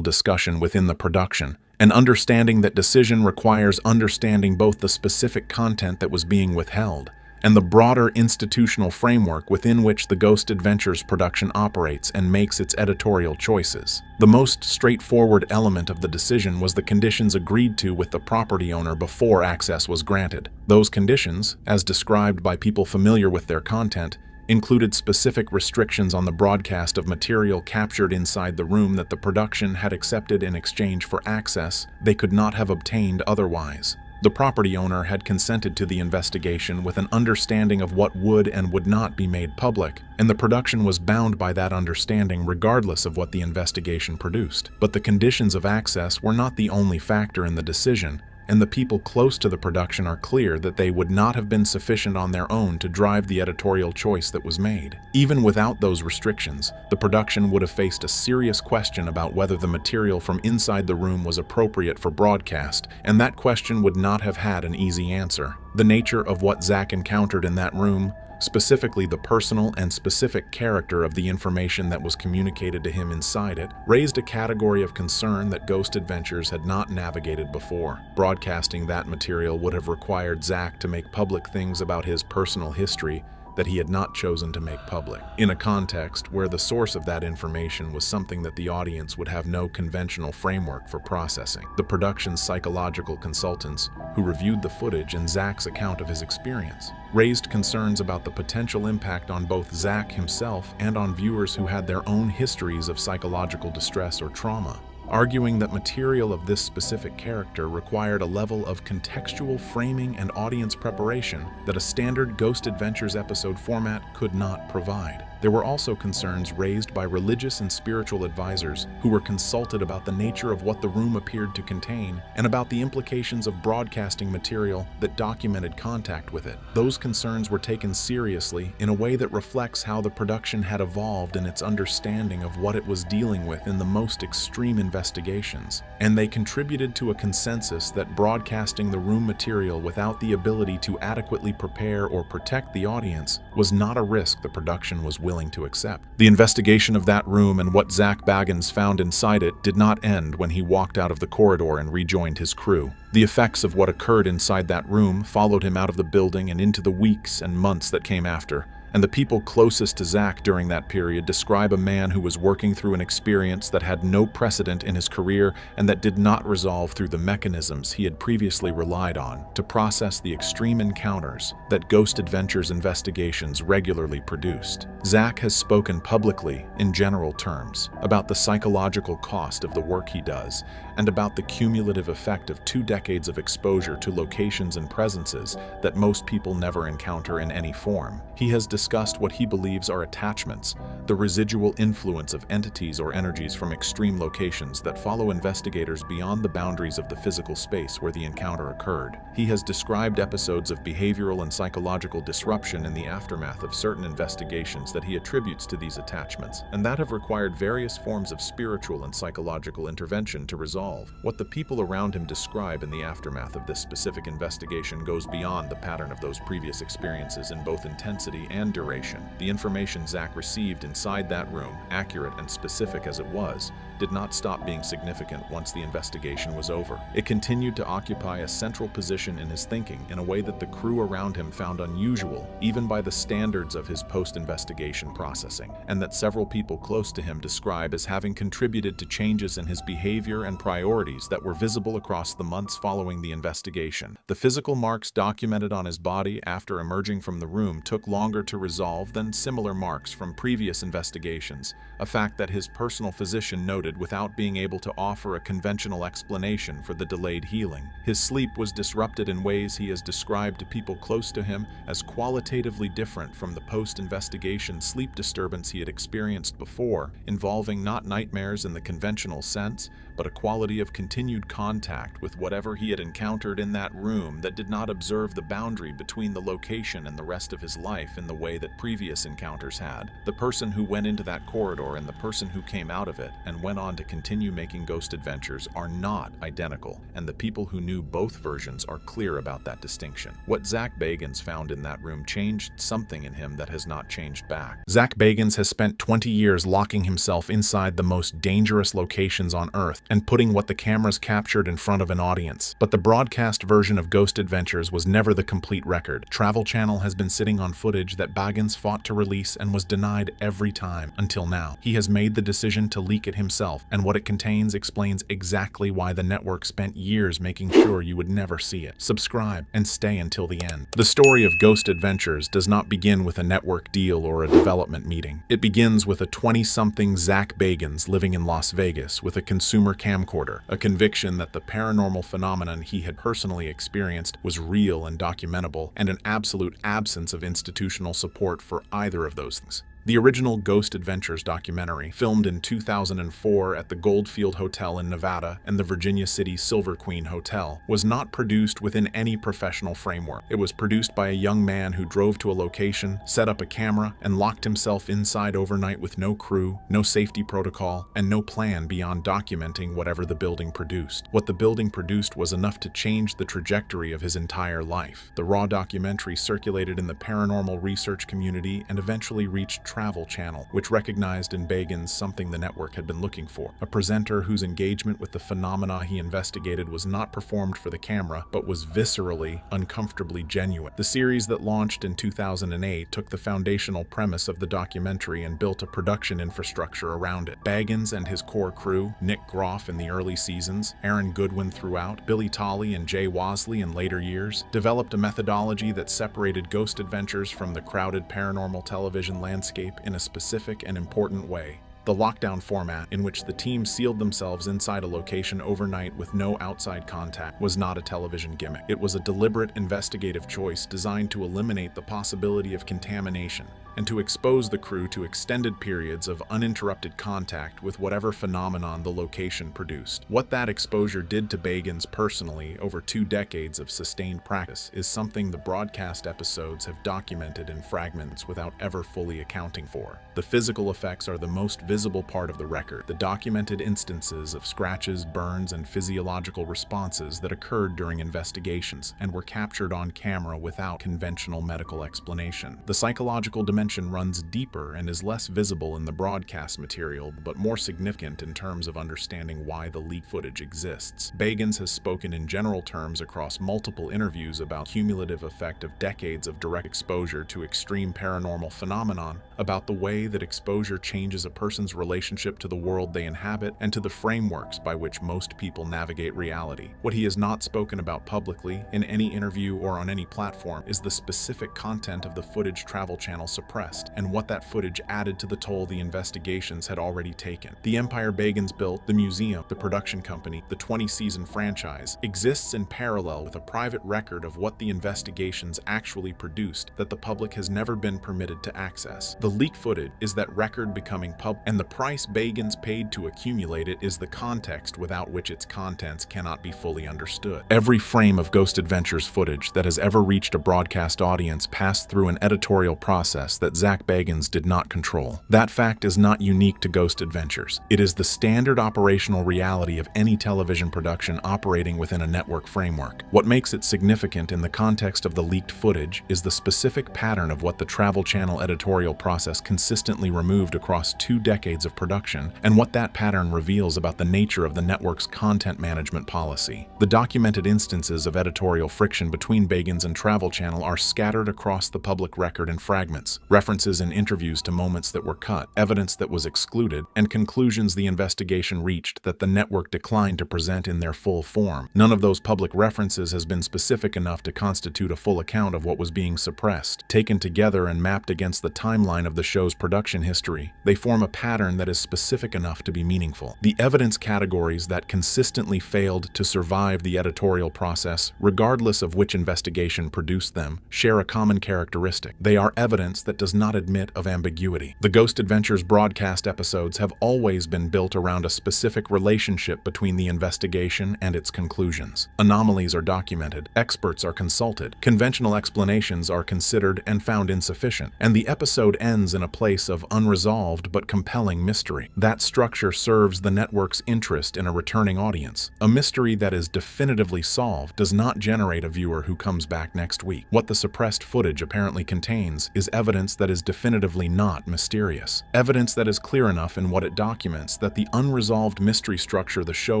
discussion within the production. And understanding that decision requires understanding both the specific content that was being withheld and the broader institutional framework within which the Ghost Adventures production operates and makes its editorial choices. The most straightforward element of the decision was the conditions agreed to with the property owner before access was granted. Those conditions, as described by people familiar with their content, included specific restrictions on the broadcast of material captured inside the room that the production had accepted in exchange for access they could not have obtained otherwise. The property owner had consented to the investigation with an understanding of what would and would not be made public, and the production was bound by that understanding regardless of what the investigation produced. But the conditions of access were not the only factor in the decision, and the people close to the production are clear that they would not have been sufficient on their own to drive the editorial choice that was made. Even without those restrictions, the production would have faced a serious question about whether the material from inside the room was appropriate for broadcast, and that question would not have had an easy answer. The nature of what Zak encountered in that room, specifically the personal and specific character of the information that was communicated to him inside it, raised a category of concern that Ghost Adventures had not navigated before. Broadcasting that material would have required Zak to make public things about his personal history that he had not chosen to make public, in a context where the source of that information was something that the audience would have no conventional framework for processing. The production's psychological consultants, who reviewed the footage and Zak's account of his experience, raised concerns about the potential impact on both Zak himself and on viewers who had their own histories of psychological distress or trauma, arguing that material of this specific character required a level of contextual framing and audience preparation that a standard Ghost Adventures episode format could not provide. There were also concerns raised by religious and spiritual advisors who were consulted about the nature of what the room appeared to contain and about the implications of broadcasting material that documented contact with it. Those concerns were taken seriously in a way that reflects how the production had evolved in its understanding of what it was dealing with in the most extreme investigations, and they contributed to a consensus that broadcasting the room material without the ability to adequately prepare or protect the audience was not a risk the production was willing to accept. The investigation of that room and what Zak Bagans found inside it did not end when he walked out of the corridor and rejoined his crew. The effects of what occurred inside that room followed him out of the building and into the weeks and months that came after. And the people closest to Zak during that period describe a man who was working through an experience that had no precedent in his career and that did not resolve through the mechanisms he had previously relied on to process the extreme encounters that Ghost Adventures investigations regularly produced. Zak has spoken publicly, in general terms, about the psychological cost of the work he does and about the cumulative effect of 2 decades of exposure to locations and presences that most people never encounter in any form. He has discussed what he believes are attachments, the residual influence of entities or energies from extreme locations that follow investigators beyond the boundaries of the physical space where the encounter occurred. He has described episodes of behavioral and psychological disruption in the aftermath of certain investigations that he attributes to these attachments, and that have required various forms of spiritual and psychological intervention to resolve. What the people around him describe in the aftermath of this specific investigation goes beyond the pattern of those previous experiences in both intensity and duration. The information Zak received inside that room, accurate and specific as it was, did not stop being significant once the investigation was over. It continued to occupy a central position in his thinking in a way that the crew around him found unusual, even by the standards of his post-investigation processing, and that several people close to him describe as having contributed to changes in his behavior and priorities that were visible across the months following the investigation. The physical marks documented on his body after emerging from the room took longer to resolve than similar marks from previous investigations, a fact that his personal physician noted without being able to offer a conventional explanation for the delayed healing. His sleep was disrupted in ways he has described to people close to him as qualitatively different from the post-investigation sleep disturbance he had experienced before, involving not nightmares in the conventional sense, but a quality of continued contact with whatever he had encountered in that room that did not observe the boundary between the location and the rest of his life in the way that previous encounters had. The person who went into that corridor and the person who came out of it and went on to continue making ghost adventures are not identical, and the people who knew both versions are clear about that distinction. What Zak Bagans found in that room changed something in him that has not changed back. Zak Bagans has spent 20 years locking himself inside the most dangerous locations on Earth and putting what the cameras captured in front of an audience. But the broadcast version of Ghost Adventures was never the complete record. Travel Channel has been sitting on footage that Bagans fought to release and was denied every time until now. He has made the decision to leak it himself, and what it contains explains exactly why the network spent years making sure you would never see it. Subscribe and stay until the end. The story of Ghost Adventures does not begin with a network deal or a development meeting. It begins with a 20-something Zak Bagans living in Las Vegas with a consumer camcorder, a conviction that the paranormal phenomenon he had personally experienced was real and documentable, and an absolute absence of institutional support for either of those things. The original Ghost Adventures documentary, filmed in 2004 at the Goldfield Hotel in Nevada and the Virginia City Silver Queen Hotel, was not produced within any professional framework. It was produced by a young man who drove to a location, set up a camera, and locked himself inside overnight with no crew, no safety protocol, and no plan beyond documenting whatever the building produced. What the building produced was enough to change the trajectory of his entire life. The raw documentary circulated in the paranormal research community and eventually reached Travel Channel, which recognized in Bagans something the network had been looking for: a presenter whose engagement with the phenomena he investigated was not performed for the camera, but was viscerally, uncomfortably genuine. The series that launched in 2008 took the foundational premise of the documentary and built a production infrastructure around it. Bagans and his core crew, Nick Groff in the early seasons, Aaron Goodwin throughout, Billy Tolley and Jay Wasley in later years, developed a methodology that separated Ghost Adventures from the crowded paranormal television landscape in a specific and important way: The lockdown format, in which the team sealed themselves inside a location overnight with no outside contact, was not a television gimmick. It was a deliberate investigative choice designed to eliminate the possibility of contamination and to expose the crew to extended periods of uninterrupted contact with whatever phenomenon the location produced. What that exposure did to Bagans personally over 2 decades of sustained practice is something the broadcast episodes have documented in fragments without ever fully accounting for. The physical effects are the most visible part of the record, the documented instances of scratches, burns, and physiological responses that occurred during investigations and were captured on camera without conventional medical explanation. The psychological dimension runs deeper and is less visible in the broadcast material, but more significant in terms of understanding why the leaked footage exists. Bagans has spoken in general terms across multiple interviews about the cumulative effect of decades of direct exposure to extreme paranormal phenomenon, about the way that exposure changes a person's relationship to the world they inhabit and to the frameworks by which most people navigate reality. What he has not spoken about publicly, in any interview or on any platform, is the specific content of the footage Travel Channel suppressed and what that footage added to the toll the investigations had already taken. The empire Bagans built, the museum, the production company, the 20-season franchise, exists in parallel with a private record of what the investigations actually produced that the public has never been permitted to access. The leaked footage is that record becoming public, and the price Bagans paid to accumulate it is the context without which its contents cannot be fully understood. Every frame of Ghost Adventures footage that has ever reached a broadcast audience passed through an editorial process that Zak Bagans did not control. That fact is not unique to Ghost Adventures. It is the standard operational reality of any television production operating within a network framework. What makes it significant in the context of the leaked footage is the specific pattern of what the Travel Channel editorial process consistently removed across 2 decades of production, and what that pattern reveals about the nature of the network's content management policy. The documented instances of editorial friction between Bagans and Travel Channel are scattered across the public record in fragments, references in interviews to moments that were cut, evidence that was excluded, and conclusions the investigation reached that the network declined to present in their full form. None of those public references has been specific enough to constitute a full account of what was being suppressed. Taken together and mapped against the timeline of the show's production history, they form a pattern that is specific enough to be meaningful. The evidence categories that consistently failed to survive the editorial process, regardless of which investigation produced them, share a common characteristic. They are evidence that does not admit of ambiguity. The Ghost Adventures broadcast episodes have always been built around a specific relationship between the investigation and its conclusions. Anomalies are documented, experts are consulted, conventional explanations are considered and found insufficient, and the episode ends in a place of unresolved but compelling mystery. That structure serves the network's interest in a returning audience. A mystery that is definitively solved does not generate a viewer who comes back next week. What the suppressed footage apparently contains is evidence that is definitively not mysterious. Evidence that is clear enough in what it documents that the unresolved mystery structure the show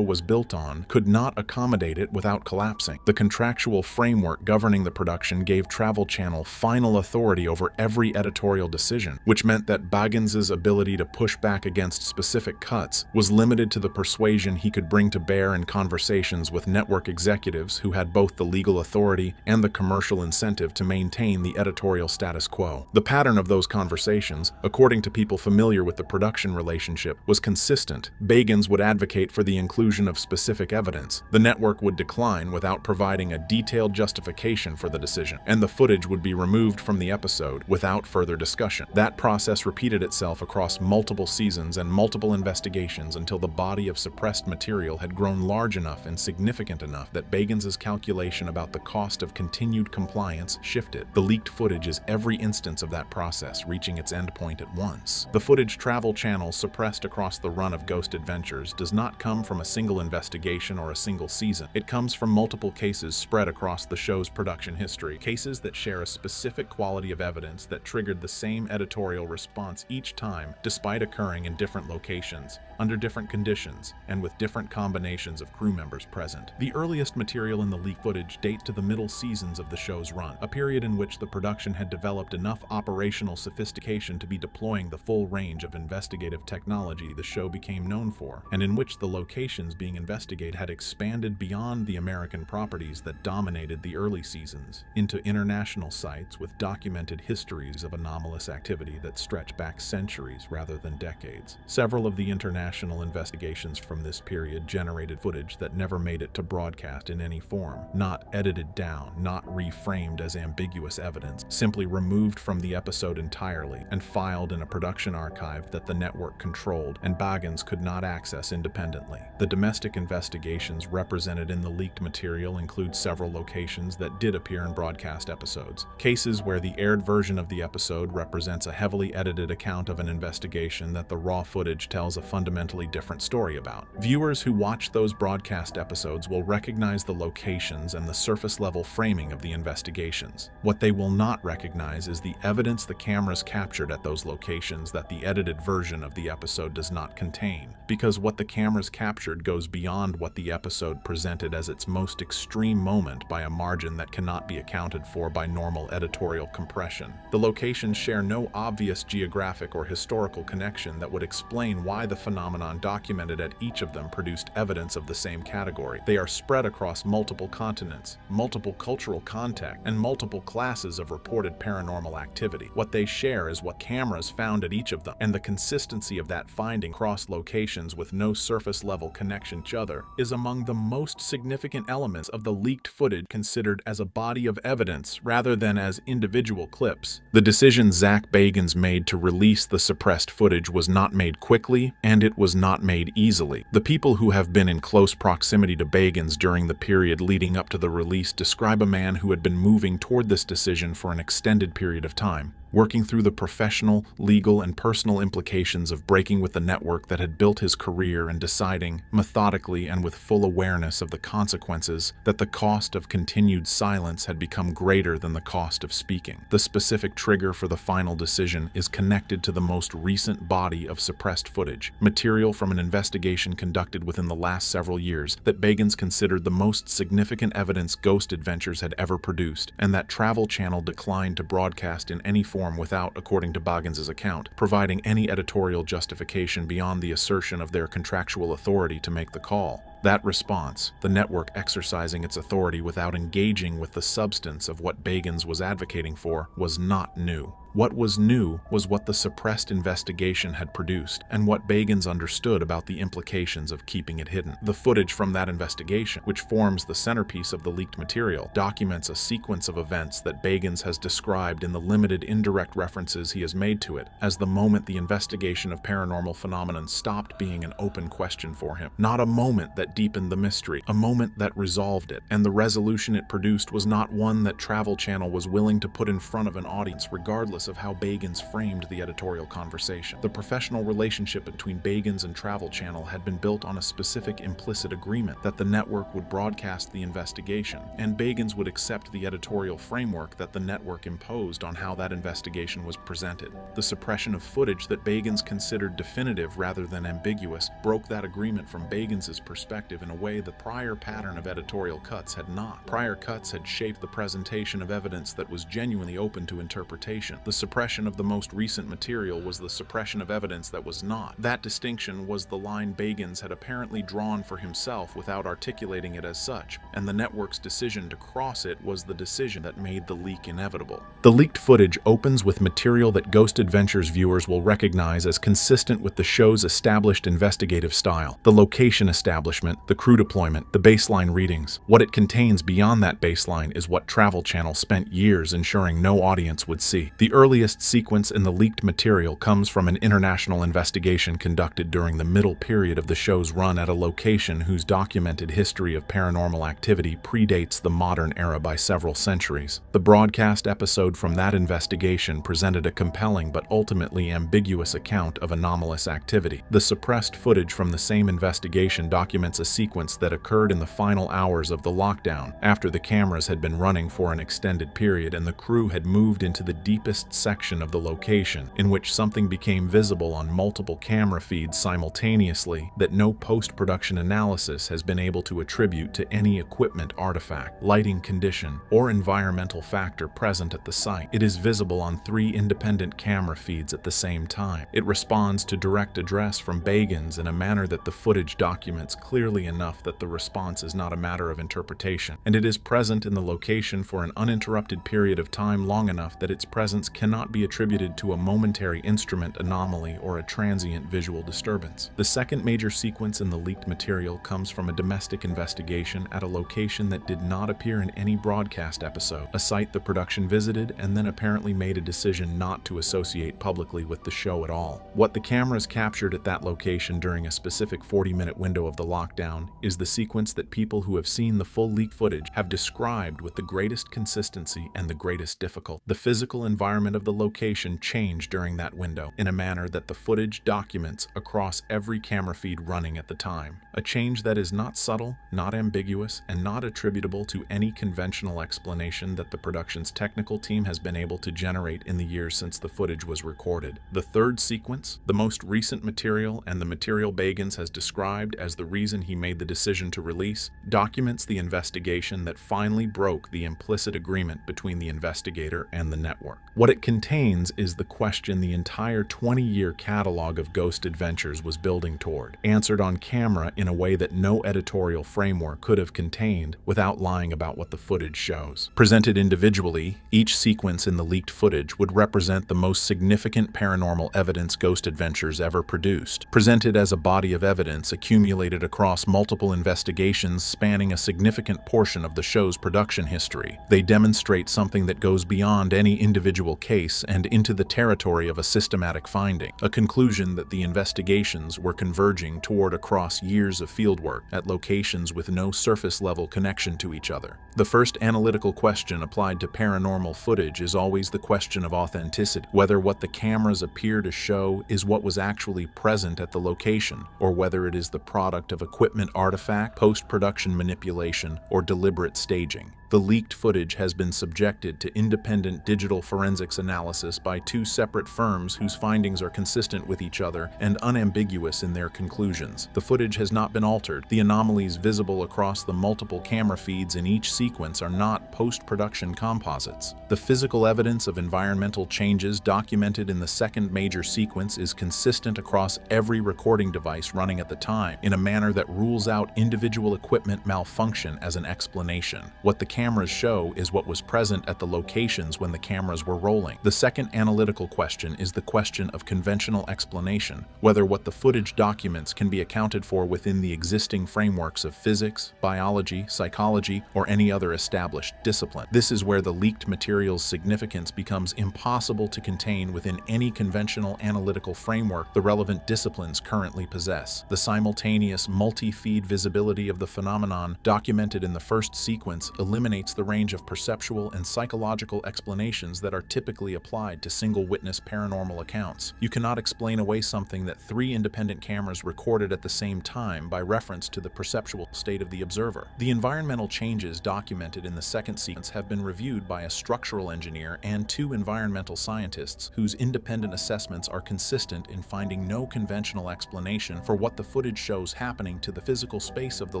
was built on could not accommodate it without collapsing. The contractual framework governing the production gave Travel Channel final authority over every editorial decision, which meant that Bagans' ability to push back against specific cuts was limited to the persuasion he could bring to bear in conversations with network executives who had both the legal authority and the commercial incentive to maintain the editorial status quo. The pattern of those conversations, according to people familiar with the production relationship, was consistent. Bagans would advocate for the inclusion of specific evidence. The network would decline without providing a detailed justification for the decision, and the footage would be removed from the episode without further discussion. That process repeated itself across multiple seasons and multiple investigations until the body of suppressed material had grown large enough and significant enough that Bagans' calculation about the cost of continued compliance shifted. The leaked footage is every instance of that process reaching its endpoint at once. The footage Travel Channel suppressed across the run of Ghost Adventures does not come from a single investigation or a single season. It comes from multiple cases spread across the show's production history, cases that share a specific quality of evidence that triggered the same editorial response each time, despite occurring in different locations, under different conditions, and with different combinations of crew members present. The earliest material in the leaked footage dates to the middle seasons of the show's run, a period in which the production had developed enough operational sophistication to be deploying the full range of investigative technology the show became known for, and in which the locations being investigated had expanded beyond the American properties that dominated the early seasons into international sites with documented histories of anomalous activity that stretch back centuries rather than than decades. Several of the international investigations from this period generated footage that never made it to broadcast in any form, not edited down, not reframed as ambiguous evidence, simply removed from the episode entirely and filed in a production archive that the network controlled and Bagans could not access independently. The domestic investigations represented in the leaked material include several locations that did appear in broadcast episodes. Cases where the aired version of the episode represents a heavily edited account of an investigation that the raw footage tells a fundamentally different story about. Viewers who watch those broadcast episodes will recognize the locations and the surface-level framing of the investigations. What they will not recognize is the evidence the cameras captured at those locations that the edited version of the episode does not contain, because what the cameras captured goes beyond what the episode presented as its most extreme moment by a margin that cannot be accounted for by normal editorial compression. The locations share no obvious geographic or historical connection that would explain why the phenomenon documented at each of them produced evidence of the same category. They are spread across multiple continents, multiple cultural context, and multiple classes of reported paranormal activity. What they share is what cameras found at each of them, and the consistency of that finding across locations with no surface-level connection to each other is among the most significant elements of the leaked footage considered as a body of evidence rather than as individual clips. The decision Zak Bagans made to release the suppressed footage was not made quickly, and it was not made easily. The people who have been in close proximity to Bagans during the period leading up to the release describe a man who had been moving toward this decision for an extended period of time, working through the professional, legal, and personal implications of breaking with the network that had built his career and deciding, methodically and with full awareness of the consequences, that the cost of continued silence had become greater than the cost of speaking. The specific trigger for the final decision is connected to the most recent body of suppressed footage, material from an investigation conducted within the last several years that Bagans considered the most significant evidence Ghost Adventures had ever produced, and that Travel Channel declined to broadcast in any form without, according to Bagans' account, providing any editorial justification beyond the assertion of their contractual authority to make the call. That response, the network exercising its authority without engaging with the substance of what Bagans was advocating for, was not new. What was new was what the suppressed investigation had produced, and what Bagans understood about the implications of keeping it hidden. The footage from that investigation, which forms the centerpiece of the leaked material, documents a sequence of events that Bagans has described in the limited indirect references he has made to it as the moment the investigation of paranormal phenomenon stopped being an open question for him. Not a moment that deepened the mystery, a moment that resolved it, and the resolution it produced was not one that Travel Channel was willing to put in front of an audience regardless of how Bagans framed the editorial conversation. The professional relationship between Bagans and Travel Channel had been built on a specific implicit agreement that the network would broadcast the investigation, and Bagans would accept the editorial framework that the network imposed on how that investigation was presented. The suppression of footage that Bagans considered definitive rather than ambiguous broke that agreement from Bagans' perspective in a way the prior pattern of editorial cuts had not. Prior cuts had shaped the presentation of evidence that was genuinely open to interpretation. The suppression of the most recent material was the suppression of evidence that was not. That distinction was the line Bagans had apparently drawn for himself without articulating it as such, and the network's decision to cross it was the decision that made the leak inevitable. The leaked footage opens with material that Ghost Adventures viewers will recognize as consistent with the show's established investigative style: the location establishment, the crew deployment, the baseline readings. What it contains beyond that baseline is what Travel Channel spent years ensuring no audience would see. The earliest sequence in the leaked material comes from an international investigation conducted during the middle period of the show's run at a location whose documented history of paranormal activity predates the modern era by several centuries. The broadcast episode from that investigation presented a compelling but ultimately ambiguous account of anomalous activity. The suppressed footage from the same investigation documents a sequence that occurred in the final hours of the lockdown, after the cameras had been running for an extended period and the crew had moved into the deepest section of the location, in which something became visible on multiple camera feeds simultaneously that no post-production analysis has been able to attribute to any equipment artifact, lighting condition, or environmental factor present at the site. It is visible on 3 independent camera feeds at the same time. It responds to direct address from Bagans in a manner that the footage documents clearly clearly enough that the response is not a matter of interpretation, and it is present in the location for an uninterrupted period of time long enough that its presence cannot be attributed to a momentary instrument anomaly or a transient visual disturbance. The second major sequence in the leaked material comes from a domestic investigation at a location that did not appear in any broadcast episode, a site the production visited and then apparently made a decision not to associate publicly with the show at all. What the cameras captured at that location during a specific 40-minute window of the lockdown is the sequence that people who have seen the full leaked footage have described with the greatest consistency and the greatest difficulty. The physical environment of the location changed during that window in a manner that the footage documents across every camera feed running at the time. A change that is not subtle, not ambiguous, and not attributable to any conventional explanation that the production's technical team has been able to generate in the years since the footage was recorded. The third sequence, the most recent material and the material Bagans has described as the reason he made the decision to release, documents the investigation that finally broke the implicit agreement between the investigator and the network. What it contains is the question the entire 20-year catalog of Ghost Adventures was building toward, answered on camera in a way that no editorial framework could have contained without lying about what the footage shows. Presented individually, each sequence in the leaked footage would represent the most significant paranormal evidence Ghost Adventures ever produced. Presented as a body of evidence accumulated across multiple investigations spanning a significant portion of the show's production history, they demonstrate something that goes beyond any individual case and into the territory of a systematic finding, a conclusion that the investigations were converging toward across years of fieldwork at locations with no surface-level connection to each other. The first analytical question applied to paranormal footage is always the question of authenticity, whether what the cameras appear to show is what was actually present at the location, or whether it is the product of equipment artifact, post-production manipulation, or deliberate staging. The leaked footage has been subjected to independent digital forensics analysis by two separate firms whose findings are consistent with each other and unambiguous in their conclusions. The footage has not been altered. The anomalies visible across the multiple camera feeds in each sequence are not post-production composites. The physical evidence of environmental changes documented in the second major sequence is consistent across every recording device running at the time, in a manner that rules out individual equipment malfunction as an explanation. What the cameras show is what was present at the locations when the cameras were rolling. The second analytical question is the question of conventional explanation, whether what the footage documents can be accounted for within the existing frameworks of physics, biology, psychology, or any other established discipline. This is where the leaked material's significance becomes impossible to contain within any conventional analytical framework the relevant disciplines currently possess. The simultaneous multi-feed visibility of the phenomenon documented in the first sequence eliminates the range of perceptual and psychological explanations that are typically applied to single-witness paranormal accounts. You cannot explain away something that three independent cameras recorded at the same time by reference to the perceptual state of the observer. The environmental changes documented in the second sequence have been reviewed by a structural engineer and two environmental scientists whose independent assessments are consistent in finding no conventional explanation for what the footage shows happening to the physical space of the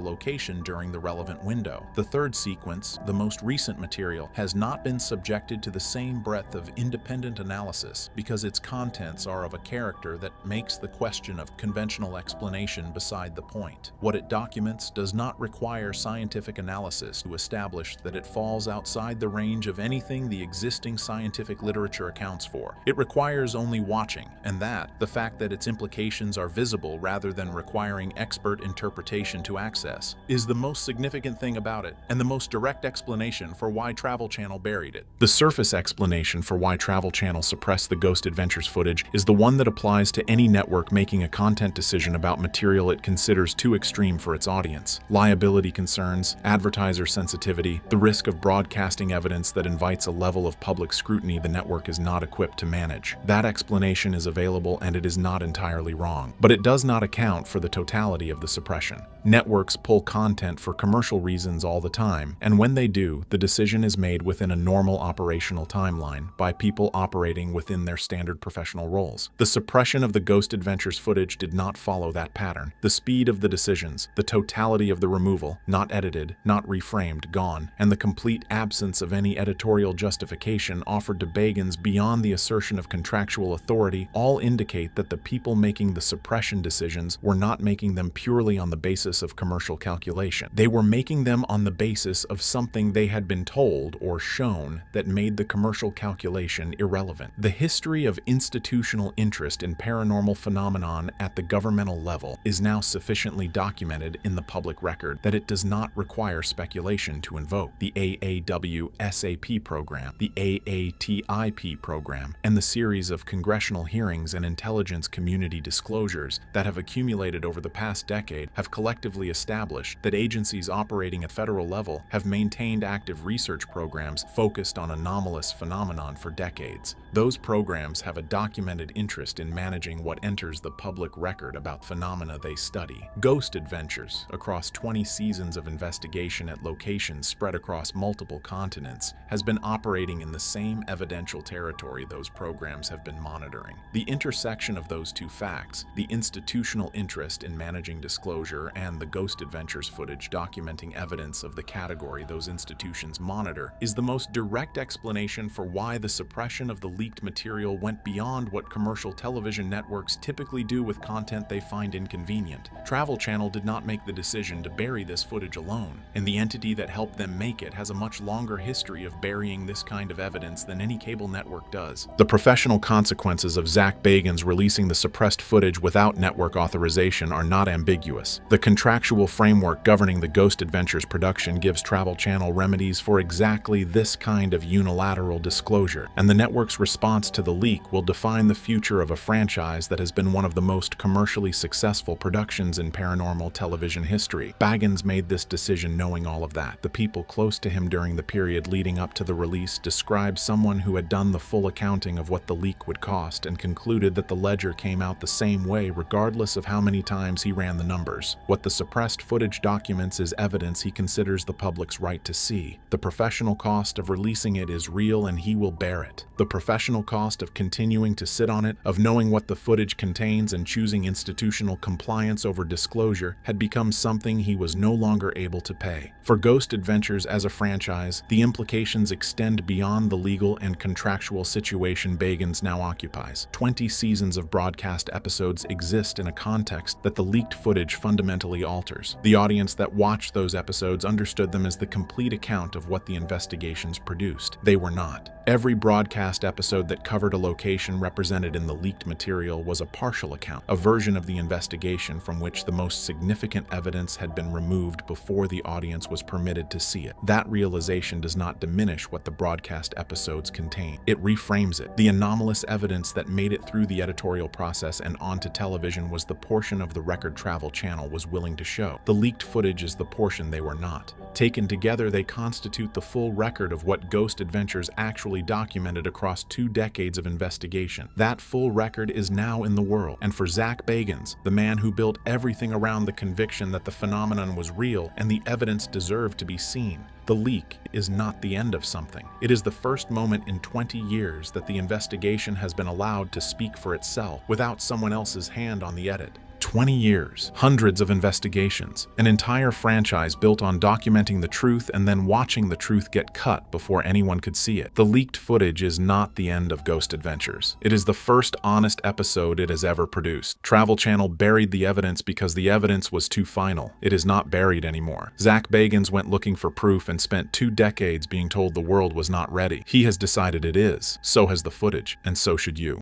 location during the relevant window. The third sequence, the most recent material, has not been subjected to the same breadth of independent analysis because its contents are of a character that makes the question of conventional explanation beside the point. What it documents does not require scientific analysis to establish that it falls outside the range of anything the existing scientific literature accounts for. It requires only watching, and that, the fact that its implications are visible rather than requiring expert interpretation to access, is the most significant thing about it, and the most direct explanation for why Travel Channel buried it. The surface explanation for why Travel Channel suppressed the Ghost Adventures footage is the one that applies to any network making a content decision about material it considers too extreme for its audience. Liability concerns, advertiser sensitivity, the risk of broadcasting evidence that invites a level of public scrutiny the network is not equipped to manage. That explanation is available and it is not entirely wrong, but it does not account for the totality of the suppression. Networks pull content for commercial reasons all the time, and when When they do, the decision is made within a normal operational timeline by people operating within their standard professional roles. The suppression of the Ghost Adventures footage did not follow that pattern. The speed of the decisions, the totality of the removal, not edited, not reframed, gone, and the complete absence of any editorial justification offered to Bagans beyond the assertion of contractual authority all indicate that the people making the suppression decisions were not making them purely on the basis of commercial calculation. They were making them on the basis of something they had been told or shown that made the commercial calculation irrelevant. The history of institutional interest in paranormal phenomenon at the governmental level is now sufficiently documented in the public record that it does not require speculation to invoke. The AAW-SAP program, the AATIP program, and the series of congressional hearings and intelligence community disclosures that have accumulated over the past decade have collectively established that agencies operating at federal level have maintained active research programs focused on anomalous phenomenon for decades. Those programs have a documented interest in managing what enters the public record about phenomena they study. Ghost Adventures, across 20 seasons of investigation at locations spread across multiple continents, has been operating in the same evidential territory those programs have been monitoring. The intersection of those two facts, the institutional interest in managing disclosure and the Ghost Adventures footage documenting evidence of the category those institutions monitor, is the most direct explanation for why the suppression of the leaked material went beyond what commercial television networks typically do with content they find inconvenient. Travel Channel did not make the decision to bury this footage alone, and the entity that helped them make it has a much longer history of burying this kind of evidence than any cable network does. The professional consequences of Zak Bagans releasing the suppressed footage without network authorization are not ambiguous. The contractual framework governing the Ghost Adventures production gives Travel Channel remedies for exactly this kind of unilateral disclosure, and the network's response to the leak will define the future of a franchise that has been one of the most commercially successful productions in paranormal television history. Bagans made this decision knowing all of that. The people close to him during the period leading up to the release described someone who had done the full accounting of what the leak would cost and concluded that the ledger came out the same way regardless of how many times he ran the numbers. What the suppressed footage documents is evidence he considers the public's right to see. The professional cost of releasing it is real and he will bear it. The professional cost of continuing to sit on it, of knowing what the footage contains and choosing institutional compliance over disclosure had become something he was no longer able to pay. For Ghost Adventures as a franchise, the implications extend beyond the legal and contractual situation Bagans now occupies. 20 seasons of broadcast episodes exist in a context that the leaked footage fundamentally alters. The audience that watched those episodes understood them as the complete account of what the investigations produced. They were not. Every broadcast episode that covered a location represented in the leaked material was a partial account, a version of the investigation from which the most significant evidence had been removed before the audience was permitted to see it. That realization does not diminish what the broadcast episodes contain. It reframes it. The anomalous evidence that made it through the editorial process and onto television was the portion of the record Travel Channel was willing to show. The leaked footage is the portion they were not. Taken together, they constitute the full record of what Ghost Adventures actually documented across 2 decades of investigation. That full record is now in the world. And for Zak Bagans, the man who built everything around the conviction that the phenomenon was real and the evidence deserved to be seen, the leak is not the end of something. It is the first moment in 20 years that the investigation has been allowed to speak for itself without someone else's hand on the edit. 20 years, hundreds of investigations, an entire franchise built on documenting the truth and then watching the truth get cut before anyone could see it. The leaked footage is not the end of Ghost Adventures. It is the first honest episode it has ever produced. Travel Channel buried the evidence because the evidence was too final. It is not buried anymore. Zak Bagans went looking for proof and spent 2 decades being told the world was not ready. He has decided it is. So has the footage, and so should you.